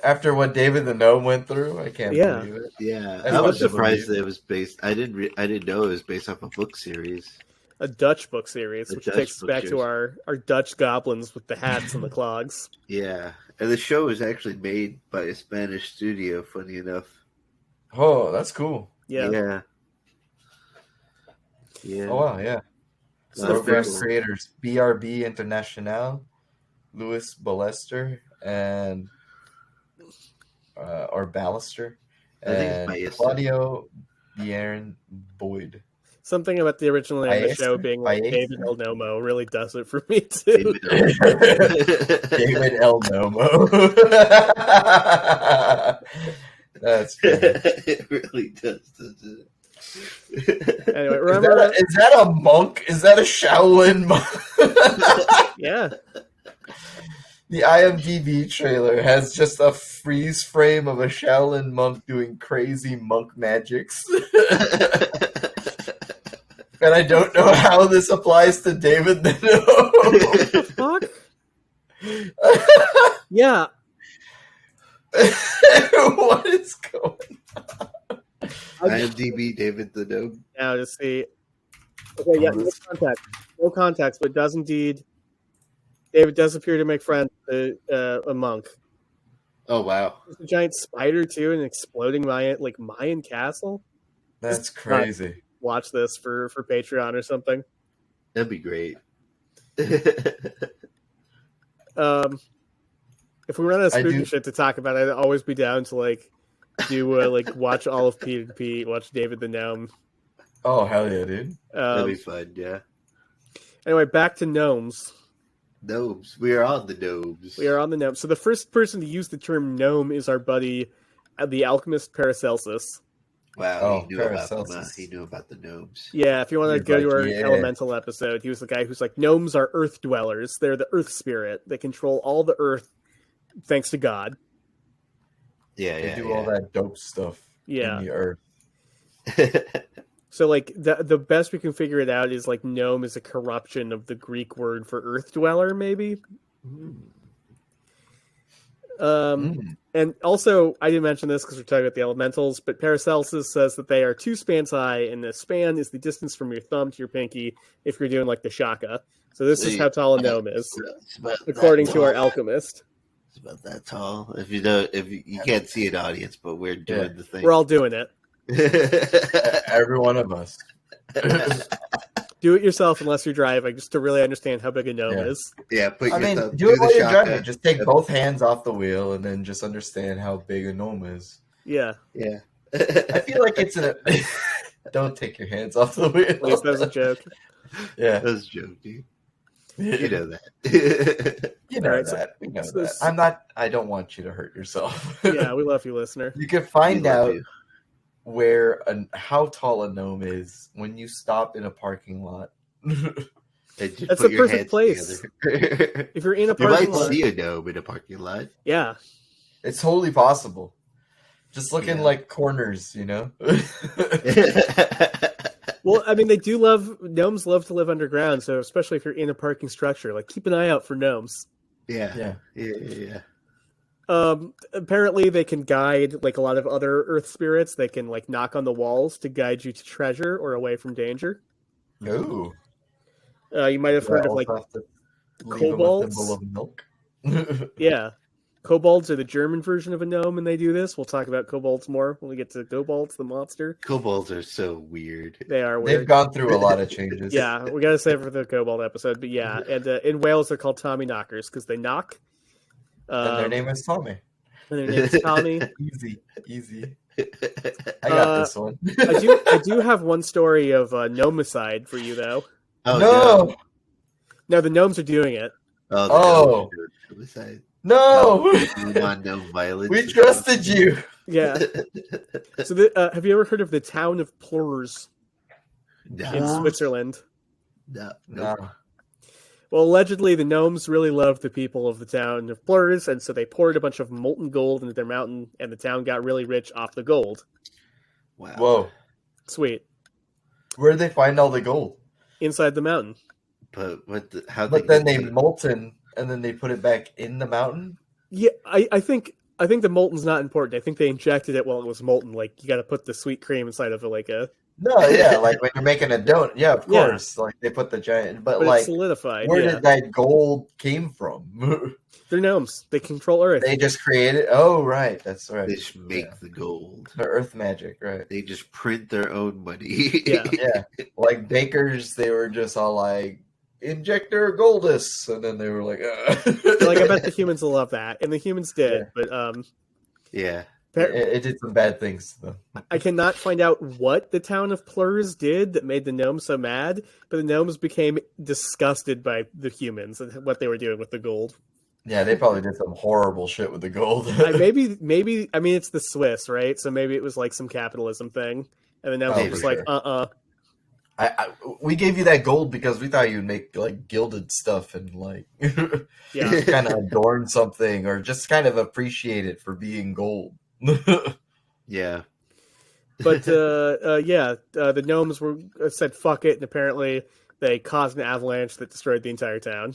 After what David the Gnome went through, I can't believe it.
Yeah,
That's
I was
what
surprised that it was based. I didn't know it was based off a book series.
A Dutch book series, which
Dutch
takes us
book
back
series.
to our Dutch goblins with the hats and the clogs.
Yeah, and the show was actually made by a Spanish studio. Funny enough.
Oh, that's cool.
Yeah.
Yeah.
Oh wow, yeah.
So
Program
cool.
creators BRB International, Louis Ballester, and or Ballaster,
I think
and
it's Ballester.
Claudio Bjorn Boyd.
Something about the original name of the show being like David El Nomo really does it for me too.
David El Nomo. That's funny.
It really does, doesn't it?
Anyway, remember?
Is that a monk? Is that a Shaolin monk?
Yeah.
The IMDb trailer has just a freeze frame of a Shaolin monk doing crazy monk magics. And I don't know how this applies to David the
What the fuck? Yeah.
What is going on?
IMDb David the Gnome.
Now to see. Okay, yeah, no context, but does indeed. David does appear to make friends with a monk.
Oh wow.
There's a giant spider too, and an exploding Mayan castle.
That's crazy.
watch this for Patreon or something.
That'd be great.
If we run out of
I
spooky
do-
shit to talk about, I'd always be down to like do watch all of Pete and Pete, watch David the Gnome.
Oh hell yeah, dude!
That'd be fun, yeah.
Anyway, back to gnomes.
Gnomes. We are on the gnomes.
We are on the gnome. So the first person to use the term gnome is our buddy, the alchemist Paracelsus.
Wow,
Oh,
he knew about them.
Paracelsus.
He knew about the gnomes.
Yeah, if you want to
He's
go to
like,
our
yeah.
elemental episode, he was the guy who's like, gnomes are earth dwellers. They're the earth spirit. They control all the earth thanks to God.
Yeah,
They
yeah.
do all that dope stuff
Yeah.
in the earth.
So like the best we can figure it out is like gnome is a corruption of the Greek word for earth dweller, maybe. And also, I didn't mention this because we're talking about the elementals, but Paracelsus says that they are 2 spans high, and the span is the distance from your thumb to your pinky if you're doing like the shaka. So this is how tall a gnome is,
It's about
according
that
to our
tall.
alchemist.
It's about that tall. If you can't see it, audience, but we're doing the thing.
We're all doing it.
Every one of us.
Do it yourself unless you're driving, just to really understand how big a gnome
Yeah.
is.
Yeah, put
I
your
mean,
thumb,
do it while
the
you're
shotgun.
driving. Just take both hands off the wheel and then just understand how big a gnome is.
Yeah,
Yeah.
I feel like it's a. Don't take your hands off the wheel.
at least that was a joke.
Yeah,
That's a joke, dude. You know that.
You know
Alright, so-
that. We know
so
that.
this-
I'm not. I don't want you to hurt yourself.
Yeah, we love you, listener.
You can find
We love
out
you.
how tall a gnome is when you stop in a parking lot.
And just
That's
put
the
your
perfect
hands
place.
together.
If you're in a
You might
parking lot,
see a gnome in a parking lot.
yeah,
It's totally possible. Just look in
Yeah.
like corners, you know.
well, I mean, gnomes love to live underground, so especially if you're in a parking structure, like keep an eye out for gnomes.
Yeah.
Yeah.
Apparently they can guide like a lot of other earth spirits. They can like knock on the walls to guide you to treasure or away from danger.
Ooh.
You might have heard of like kobolds.
Bowl of milk.
Yeah, kobolds are the German version of a gnome, and they do this. We'll talk about kobolds more when we get to kobolds, the monster.
Kobolds are so weird.
They are
They've
weird.
gone through a lot of changes.
Yeah, we gotta save it for the kobold episode. But yeah, and in Wales they're called Tommy knockers because they knock.
And their name is Tommy.
And their name is Tommy.
Easy. I got this one.
I do have one story of gnomicide for you though.
Oh,
No.
No, the gnomes are doing it.
Oh.
Suicide.
No.
No violence.
We trusted you.
Yeah. So, have you ever heard of the town of Plurs in
No.
Switzerland?
No.
No.
Well, allegedly, the gnomes really loved the people of the town of Plurs, and so they poured a bunch of molten gold into their mountain, and the town got really rich off the gold.
Wow.
Whoa.
Sweet.
Where did they find all the gold?
Inside the mountain.
But what? How?
But then they molten and then they put it back in the mountain?
Yeah, I think the molten's not important. I think they injected it while it was molten. Like, you got to put the sweet cream inside of like a...
No, yeah, like when you're making a donut. Yeah, of
Yeah.
course. Like they put the giant, but
But
like
it's solidified.
where
Yeah.
did that gold came from?
They're gnomes. They control Earth.
They just created. Oh, right, that's right.
They just make
Yeah.
the gold.
The Earth magic, right?
They just print their own money.
Yeah.
Yeah, like bakers, they were just all like injector goldus, and then they were like,
Like, I bet the humans will love that, and the humans did.
Yeah.
But
Yeah.
it did some bad things though.
I cannot find out what the town of Plurs did that made the gnomes so mad, but the gnomes became disgusted by the humans and what they were doing with the gold.
Yeah, they probably did some horrible shit with the gold.
Maybe I mean, it's the Swiss, right? So maybe it was like some capitalism thing, and the gnomes
Oh,
were just
for
like,
sure. We gave you that gold because we thought you'd make like gilded stuff and like
Yeah.
kind of adorn something or just kind of appreciate it for being gold.
Yeah.
But the gnomes said fuck it, and apparently they caused an avalanche that destroyed the entire town.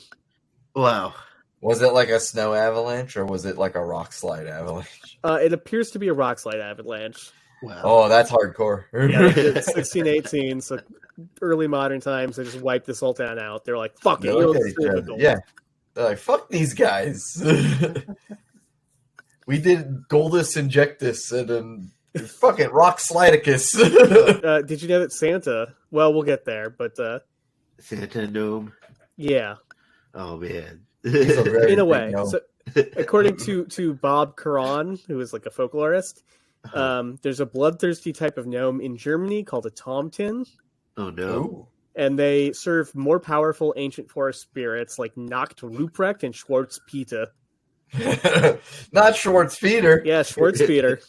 Wow.
Was it like a snow avalanche or was it like a rock slide avalanche?
It appears to be a rock slide avalanche.
Wow.
Oh, that's hardcore.
Yeah, it's 1618, so early modern times. They just wiped this whole town out. They're like, "Fuck it,
They
we'll
looked at
destroy
each
the
other.
gold."
Yeah, they're like, "Fuck these guys." We did Goldus Injectus, and then Fucking rock slidicus.
Did you know that Santa? Well, we'll get there, but
Santa gnome.
yeah,
Oh man.
He's a very
in a
big
way.
gnome.
So, according to Bob Caron, who is like a folklorist, there's a bloodthirsty type of gnome in Germany called a Tomten,
Oh no.
Ooh.
and they serve more powerful ancient forest spirits like Nacht Ruprecht and Schwarz Peter.
Not Schwartzpeter.
Yeah, Schwarz Peter.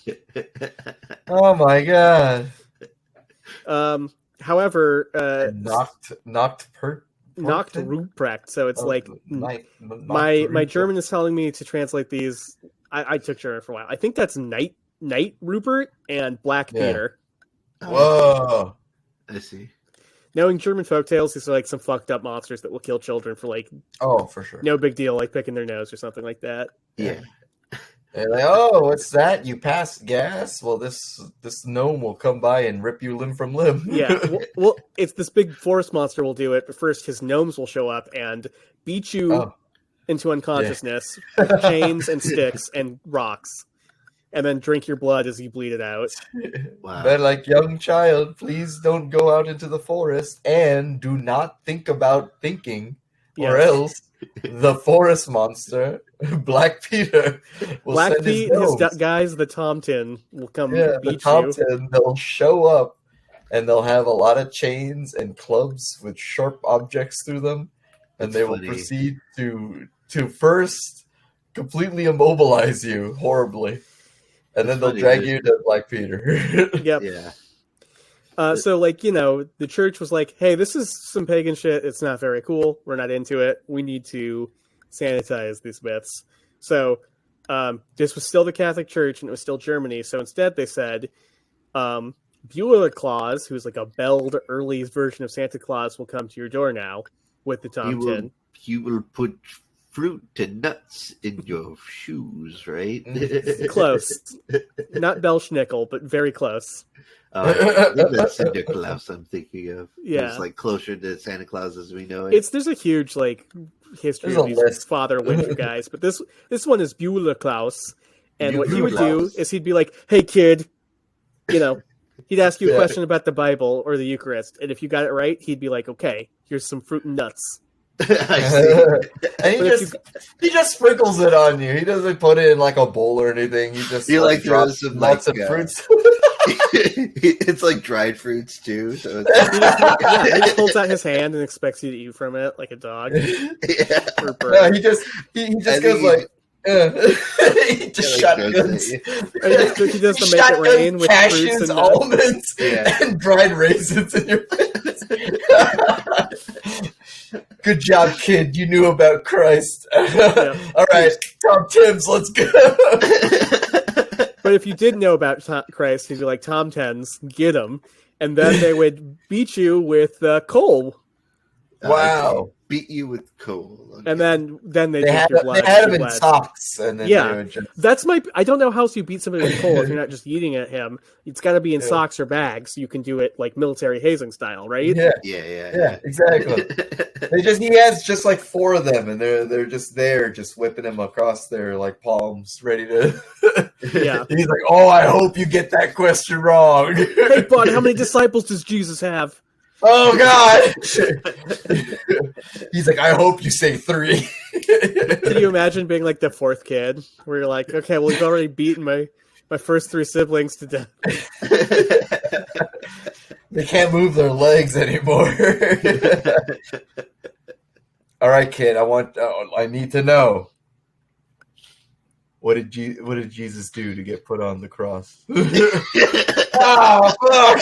Oh my god.
However,
Knocked
Nacht Ruprecht, so it's like
my
my German is telling me to translate these. I took German for a while. I think that's Night Rupert and Black
Yeah.
Peter.
Whoa.
I see.
Knowing German folktales, these are like some fucked up monsters that will kill children for like
Oh, for sure.
no big deal, like picking their nose or something like that.
Yeah.
They're like, oh, what's that? You passed gas? Well, this gnome will come by and rip you limb from limb.
Yeah, well, it's this big forest monster will do it, but first his gnomes will show up and beat you into unconsciousness with chains and sticks and rocks, and then drink your blood as you bleed it out.
Wow.
They're like, young child, please don't go out into the forest and do not think about thinking, or
Yes.
else the forest monster, Black Peter, will
Black
send
Pete and
his
his
gnomes.
guys, the Tomten, will come
The
beat you.
Compton, they'll show up and they'll have a lot of chains and clubs with sharp objects through them, and
That's
they will
funny.
proceed to first completely immobilize you horribly, and then
That's
they'll
funny,
drag
dude.
you to Black Peter.
Yep.
Yeah.
So, like, the church was like, hey, this is some pagan shit. It's not very cool. We're not into it. We need to sanitize these myths. So, this was still the Catholic Church, and it was still Germany. So instead, they said, Beulah Claus, who's like a belled early version of Santa Claus, will come to your door now with the Tomten.
You will put fruit and nuts in your shoes, right?
Close. Not Belschnickel, but very close.
That's Santa Claus I'm thinking of.
Yeah.
It's like closer to Santa Claus as we know it.
There's a huge like history
There's
of
a
these
list.
Father Winter guys, but this one is Beulah Klaus, and what he would do
Klaus.
is he'd be like, "Hey kid," he'd ask you a
Yeah.
question about the Bible or the Eucharist, and if you got it right, he'd be like, "Okay, here's some fruit and nuts."
I see.
And
But if
he just sprinkles it on you. He doesn't put it in like a bowl or anything. He just
You like
drops
throws some,
nuts
like,
and fruits.
It's like dried fruits too. So it's,
He just holds out his hand and expects you to eat from it like a dog
yeah.
or a bird.
No, he just
I
goes
think
like he just
Yeah, like
shotguns.
He does the make it rain with fruits
cashews,
and nuts.
almonds,
Yeah.
and dried raisins in your face. Good job, kid. You knew about Christ. All right, Tom Timms, let's go.
But if you did know about Christ, you'd be like, Tom Tens, get him. And then they would beat you with coal.
Wow.
Beat you with coal. Okay.
And then they
They
take
had,
your blood.
they had him
your
in
blood.
socks, and then
Yeah.
they would just...
That's I don't know how else you beat somebody with coal if you're not just eating at him. It's got to be in
Yeah.
socks or bags so you can do it like military hazing style, right?
Yeah,
Yeah,
exactly. He has just like 4 of them, and they're just there, just whipping him across their like palms, ready to.
Yeah.
He's like, "Oh, I hope you get that question wrong."
Hey, bud, how many disciples does Jesus have?
Oh God! He's like, "I hope you say 3."
Can you imagine being like the 4th kid where you're like, okay, well, you've already beaten my first 3 siblings to death.
They can't move their legs anymore. All right, kid. I need to know. What did Jesus do to get put on the cross? Oh, fuck!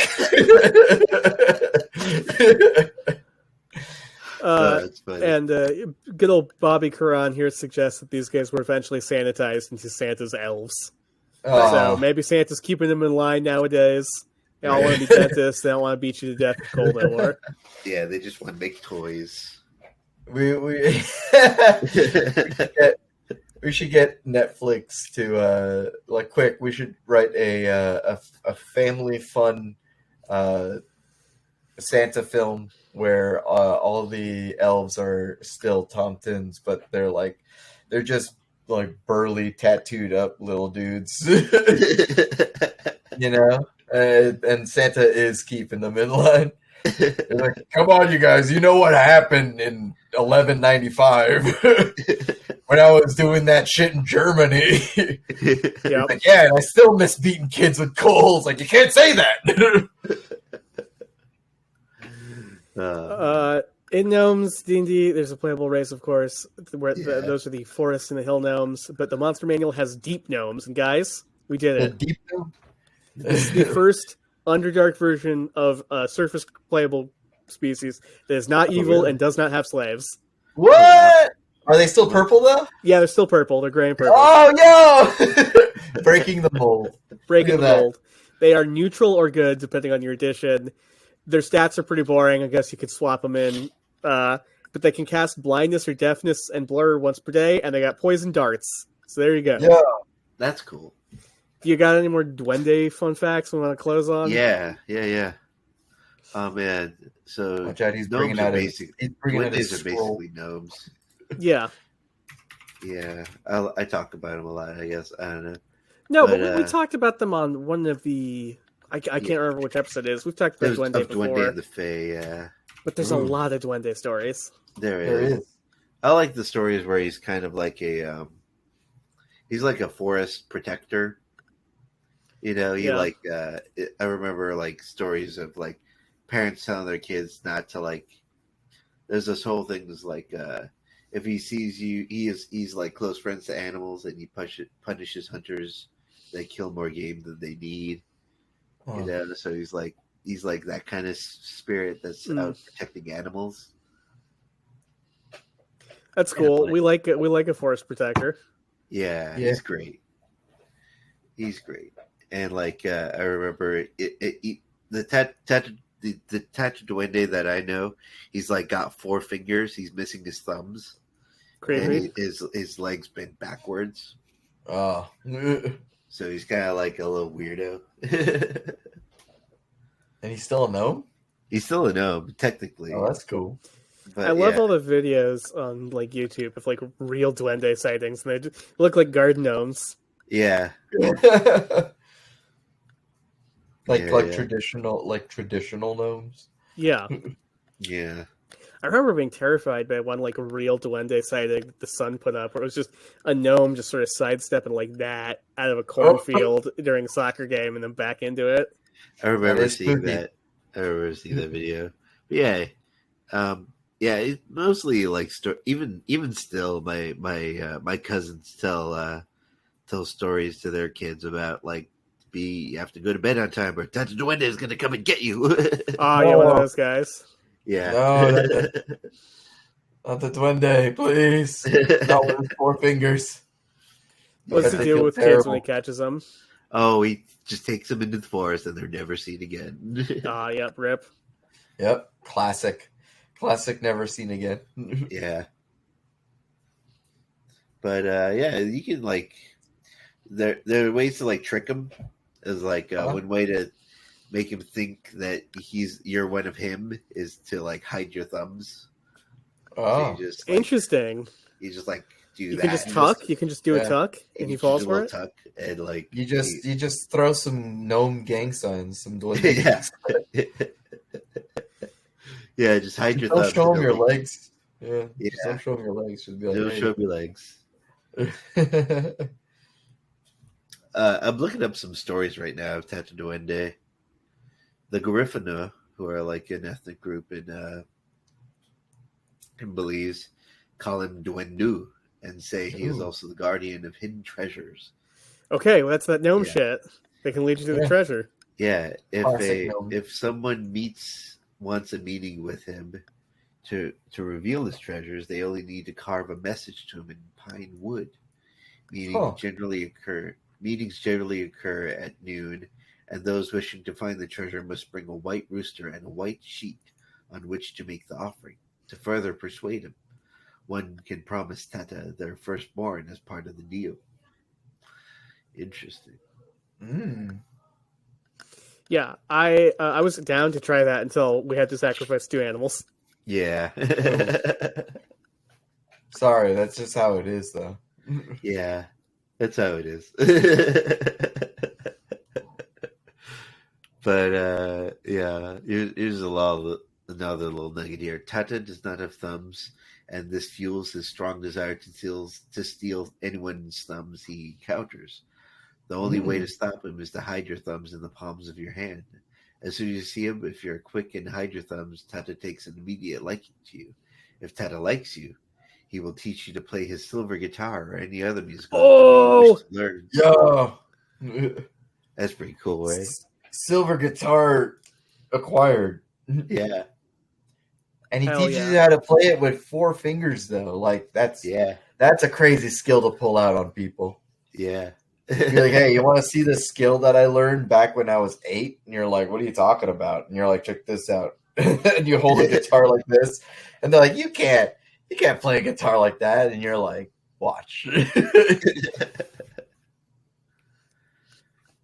That's funny.
And good old Bobby Curran here suggests that these guys were eventually sanitized into Santa's elves. So
Oh,
maybe Santa's keeping them in line nowadays. They all want to be dentists. They don't want to beat you to death with cold no more.
Yeah, they just want to make toys.
we we should get Netflix to like quick. We should write a family fun Santa film where all the elves are still Tomtins, but they're just like burly, tattooed up little dudes. you know, and Santa is keeping them in line. They're like, come on, you guys, you know what happened in 1195 when I was doing that shit in Germany.
Yep.
Like, yeah, and I still miss beating kids with coals. Like, you can't say that.
In Gnomes D&D, there's a playable race, of course, where those are the forest and the hill gnomes. But the monster manual has deep gnomes, and guys, we did it.
Deep gnome?
This is the first Underdark version of a surface playable species that is not evil
really?
and does not have slaves.
What? Are they still purple though?
Yeah, they're still purple. They're gray and purple.
Oh no! Breaking the mold.
Breaking
Look
the
at that.
mold. They are neutral or good, depending on your edition. Their stats are pretty boring. I guess you could swap them in. But they can cast blindness or deafness and blur once per day, and they got poison darts. So there you go.
Yeah.
That's cool.
You got any more Duende fun facts we want to close on?
Yeah. Oh man, so
Watch out, he's
gnomes
bringing
are
out his
Duendes are
scroll.
basically gnomes.
Yeah.
Yeah, I talk about them a lot. I guess I don't know.
No, but we talked about them on one of the... I can't remember which episode it is. We've talked about
There's
Duende before.
Duende and the Fae. Yeah,
But there's a lot of Duende stories.
there
There
is.
is.
I like the stories where he's kind of like he's like a forest protector. You know, he
Yeah.
like I remember like stories of like parents telling their kids not to like. There's this whole thing that's like if he sees you, he's like close friends to animals, and he punishes hunters that kill more game than they need.
Oh.
You know, so he's like that kind of spirit that's out protecting animals.
That's cool.
Yeah.
We like it. We like a forest protector.
Yeah,
Yeah.
he's great. He's great, and like I remember the Tattoo Duende that I know, he's like got 4 fingers. He's missing his thumbs,
Creepy.
and his legs bent backwards.
Oh.
So he's kind of like a little weirdo.
And he's still a gnome?
He's still a gnome, technically.
Oh, that's cool.
But
I love
yeah.
all the videos on like YouTube of like real Duende sightings, and they just look like garden gnomes.
Yeah.
Like traditional gnomes.
Yeah,
Yeah.
I remember being terrified by one like real Duende sighting that the sun put up, where it was just a gnome just sort of sidestepping like that out of a cornfield during a soccer game, and then back into it.
I remember
is
seeing
spooky.
that. I remember seeing that video. But yeah. Yeah, it's mostly like even still my cousins tell stories to their kids about like you have to go to bed on time or Tata Duende is gonna come and get you.
Oh, yeah, one of those guys.
Yeah.
No, not the Duende, please. Not with his 4 fingers.
What's
They
the deal
feel
with kids
terrible.
when he catches them?
Oh, he just takes them into the forest and they're never seen again.
Ah, yep, rip.
Yep, classic, never seen again.
Yeah. But yeah, you can like there are ways to like trick him. Is like one way to make him think that you're one of him is to like hide your thumbs.
Oh,
So you just like,
Interesting.
you just like do
You
that.
can just tuck. You can just do a
Yeah.
tuck, and he falls for it.
Tuck and like
you just throw some gnome gang signs, some Duende.
yeah. Yeah, just hide your
Don't
thumbs.
show
and
him your
nobody-
legs. Yeah,
Yeah.
Just don't show him your legs. Should be like,
Don't show me legs. I'm looking up some stories right now of Tata Duende. The Garifuna, who are like an ethnic group in Belize, call him Duendu and say he is
Ooh.
also the guardian of hidden treasures.
Okay, well, that's that gnome
Yeah.
shit. They can lead you to the
Yeah.
treasure.
Yeah,
Classic gnome.
if someone wants a meeting with him to reveal his treasures, they only need to carve a message to him in pine wood. Meetings generally occur at noon, and those wishing to find the treasure must bring a white rooster and a white sheet on which to make the offering. To further persuade him, one can promise Tata their firstborn as part of the deal. Interesting.
Mm.
Yeah, I was down to try that until we had to sacrifice 2 animals.
Yeah.
Sorry, that's just how it is, though.
Yeah. That's how it is. But yeah, here's another little nugget here. Tata does not have thumbs, and this fuels his strong desire to steal anyone's thumbs he encounters. The only way to stop him is to hide your thumbs in the palms of your hand. As soon as you see him, if you're quick and hide your thumbs, Tata takes an immediate liking to you. If Tata likes you, he will teach you to play his silver guitar or any other musical instrument you wish to learn.
Yo,
That's pretty cool, right?
silver guitar acquired.
Yeah,
And he
Hell
teaches
yeah.
you how to play it with 4 fingers, though. Like that's a crazy skill to pull out on people.
yeah.
You're like, hey, you want to see the skill that I learned back when I was 8? And you're like, what are you talking about? And you're like, check this out. And you hold a guitar like this, and they're like, you can't play a guitar like that. And you're like, watch.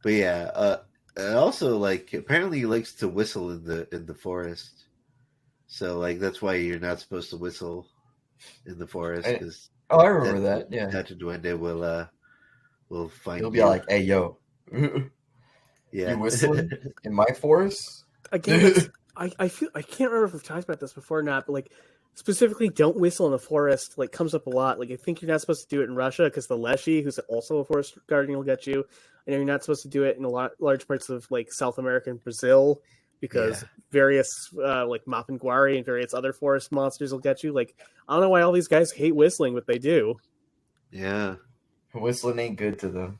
But yeah, also like apparently he likes to whistle in the forest. So like that's why you're not supposed to whistle in the forest because
I remember that. Yeah,
Tata Duende will find
he'll
you.
be like, hey, yo,
Yeah,
you whistling in my forest?
Again, I feel I can't remember if we've talked about this before or not, but like specifically, don't whistle in the forest. Like comes up a lot. Like I think you're not supposed to do it in Russia because the Leshy, who's also a forest guardian, will get you. I know you're not supposed to do it in large parts of like South America and Brazil because various like Mapinguari and various other forest monsters will get you. Like I don't know why all these guys hate whistling, but they do.
yeah.
Whistling ain't good to them.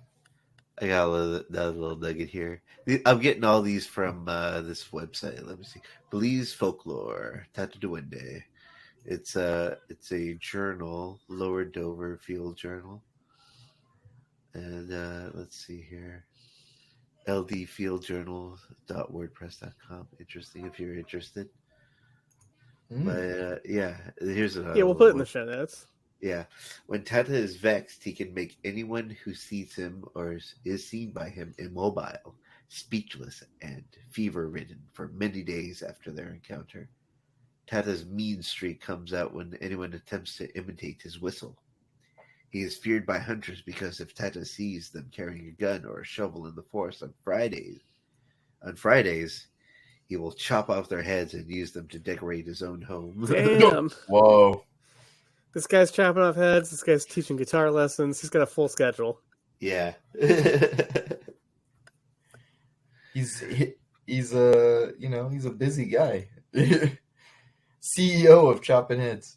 I got another little nugget here. I'm getting all these from this website. Let me see. Belize Folklore, Tata Duende. It's a journal, Lower Dover Field Journal. And let's see here. ldfieldjournal.wordpress.com. Interesting if you're interested. But yeah, here's another.
Yeah, we'll put it in the show notes.
Yeah. When Tata is vexed, he can make anyone who sees him or is seen by him immobile, speechless, and fever-ridden for many days after their encounter. Tata's mean streak comes out when anyone attempts to imitate his whistle. He is feared by hunters because if Tata sees them carrying a gun or a shovel in the forest on Fridays, he will chop off their heads and use them to decorate his own home.
Damn.
Whoa.
This guy's chopping off heads. This guy's teaching guitar lessons. He's got a full schedule.
Yeah.
He's a he's a busy guy. CEO of Chopping Heads.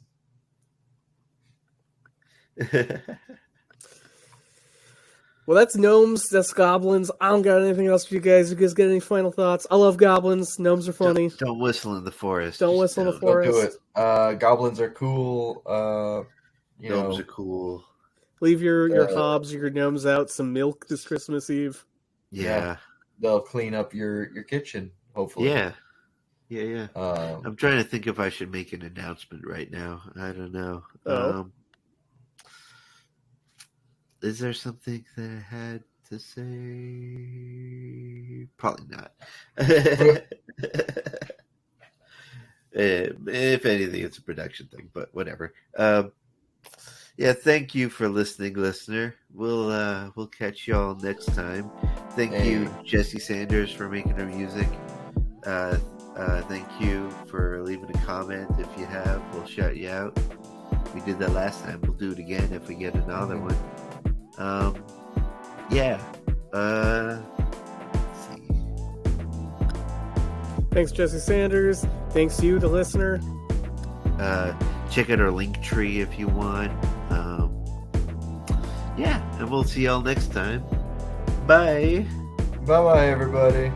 Well, that's gnomes. That's goblins. I don't got anything else for you guys. You guys got any final thoughts? I love goblins. Gnomes are funny.
Don't whistle in the forest.
Don't whistle in the forest.
Don't do it. Goblins are cool.
Gnomes are cool.
Leave your hobs or your gnomes out some milk this Christmas Eve.
Yeah.
They'll clean up your kitchen, hopefully.
Yeah. I'm trying to think if I should make an announcement right now. I don't know. Is there something that I had to say? Probably not. If anything, it's a production thing, but whatever. Yeah, thank you for listening, listener. We'll catch y'all next time. Thank you, Jesse Sanders, for making our music. Thank you for leaving a comment. If you have, we'll shout you out. We did that last time. We'll do it again if we get another one. Yeah. Let's see.
Thanks, Jesse Sanders. Thanks you, the listener.
Check out our link tree if you want. Yeah, and we'll see y'all next time. Bye.
Bye-bye, everybody.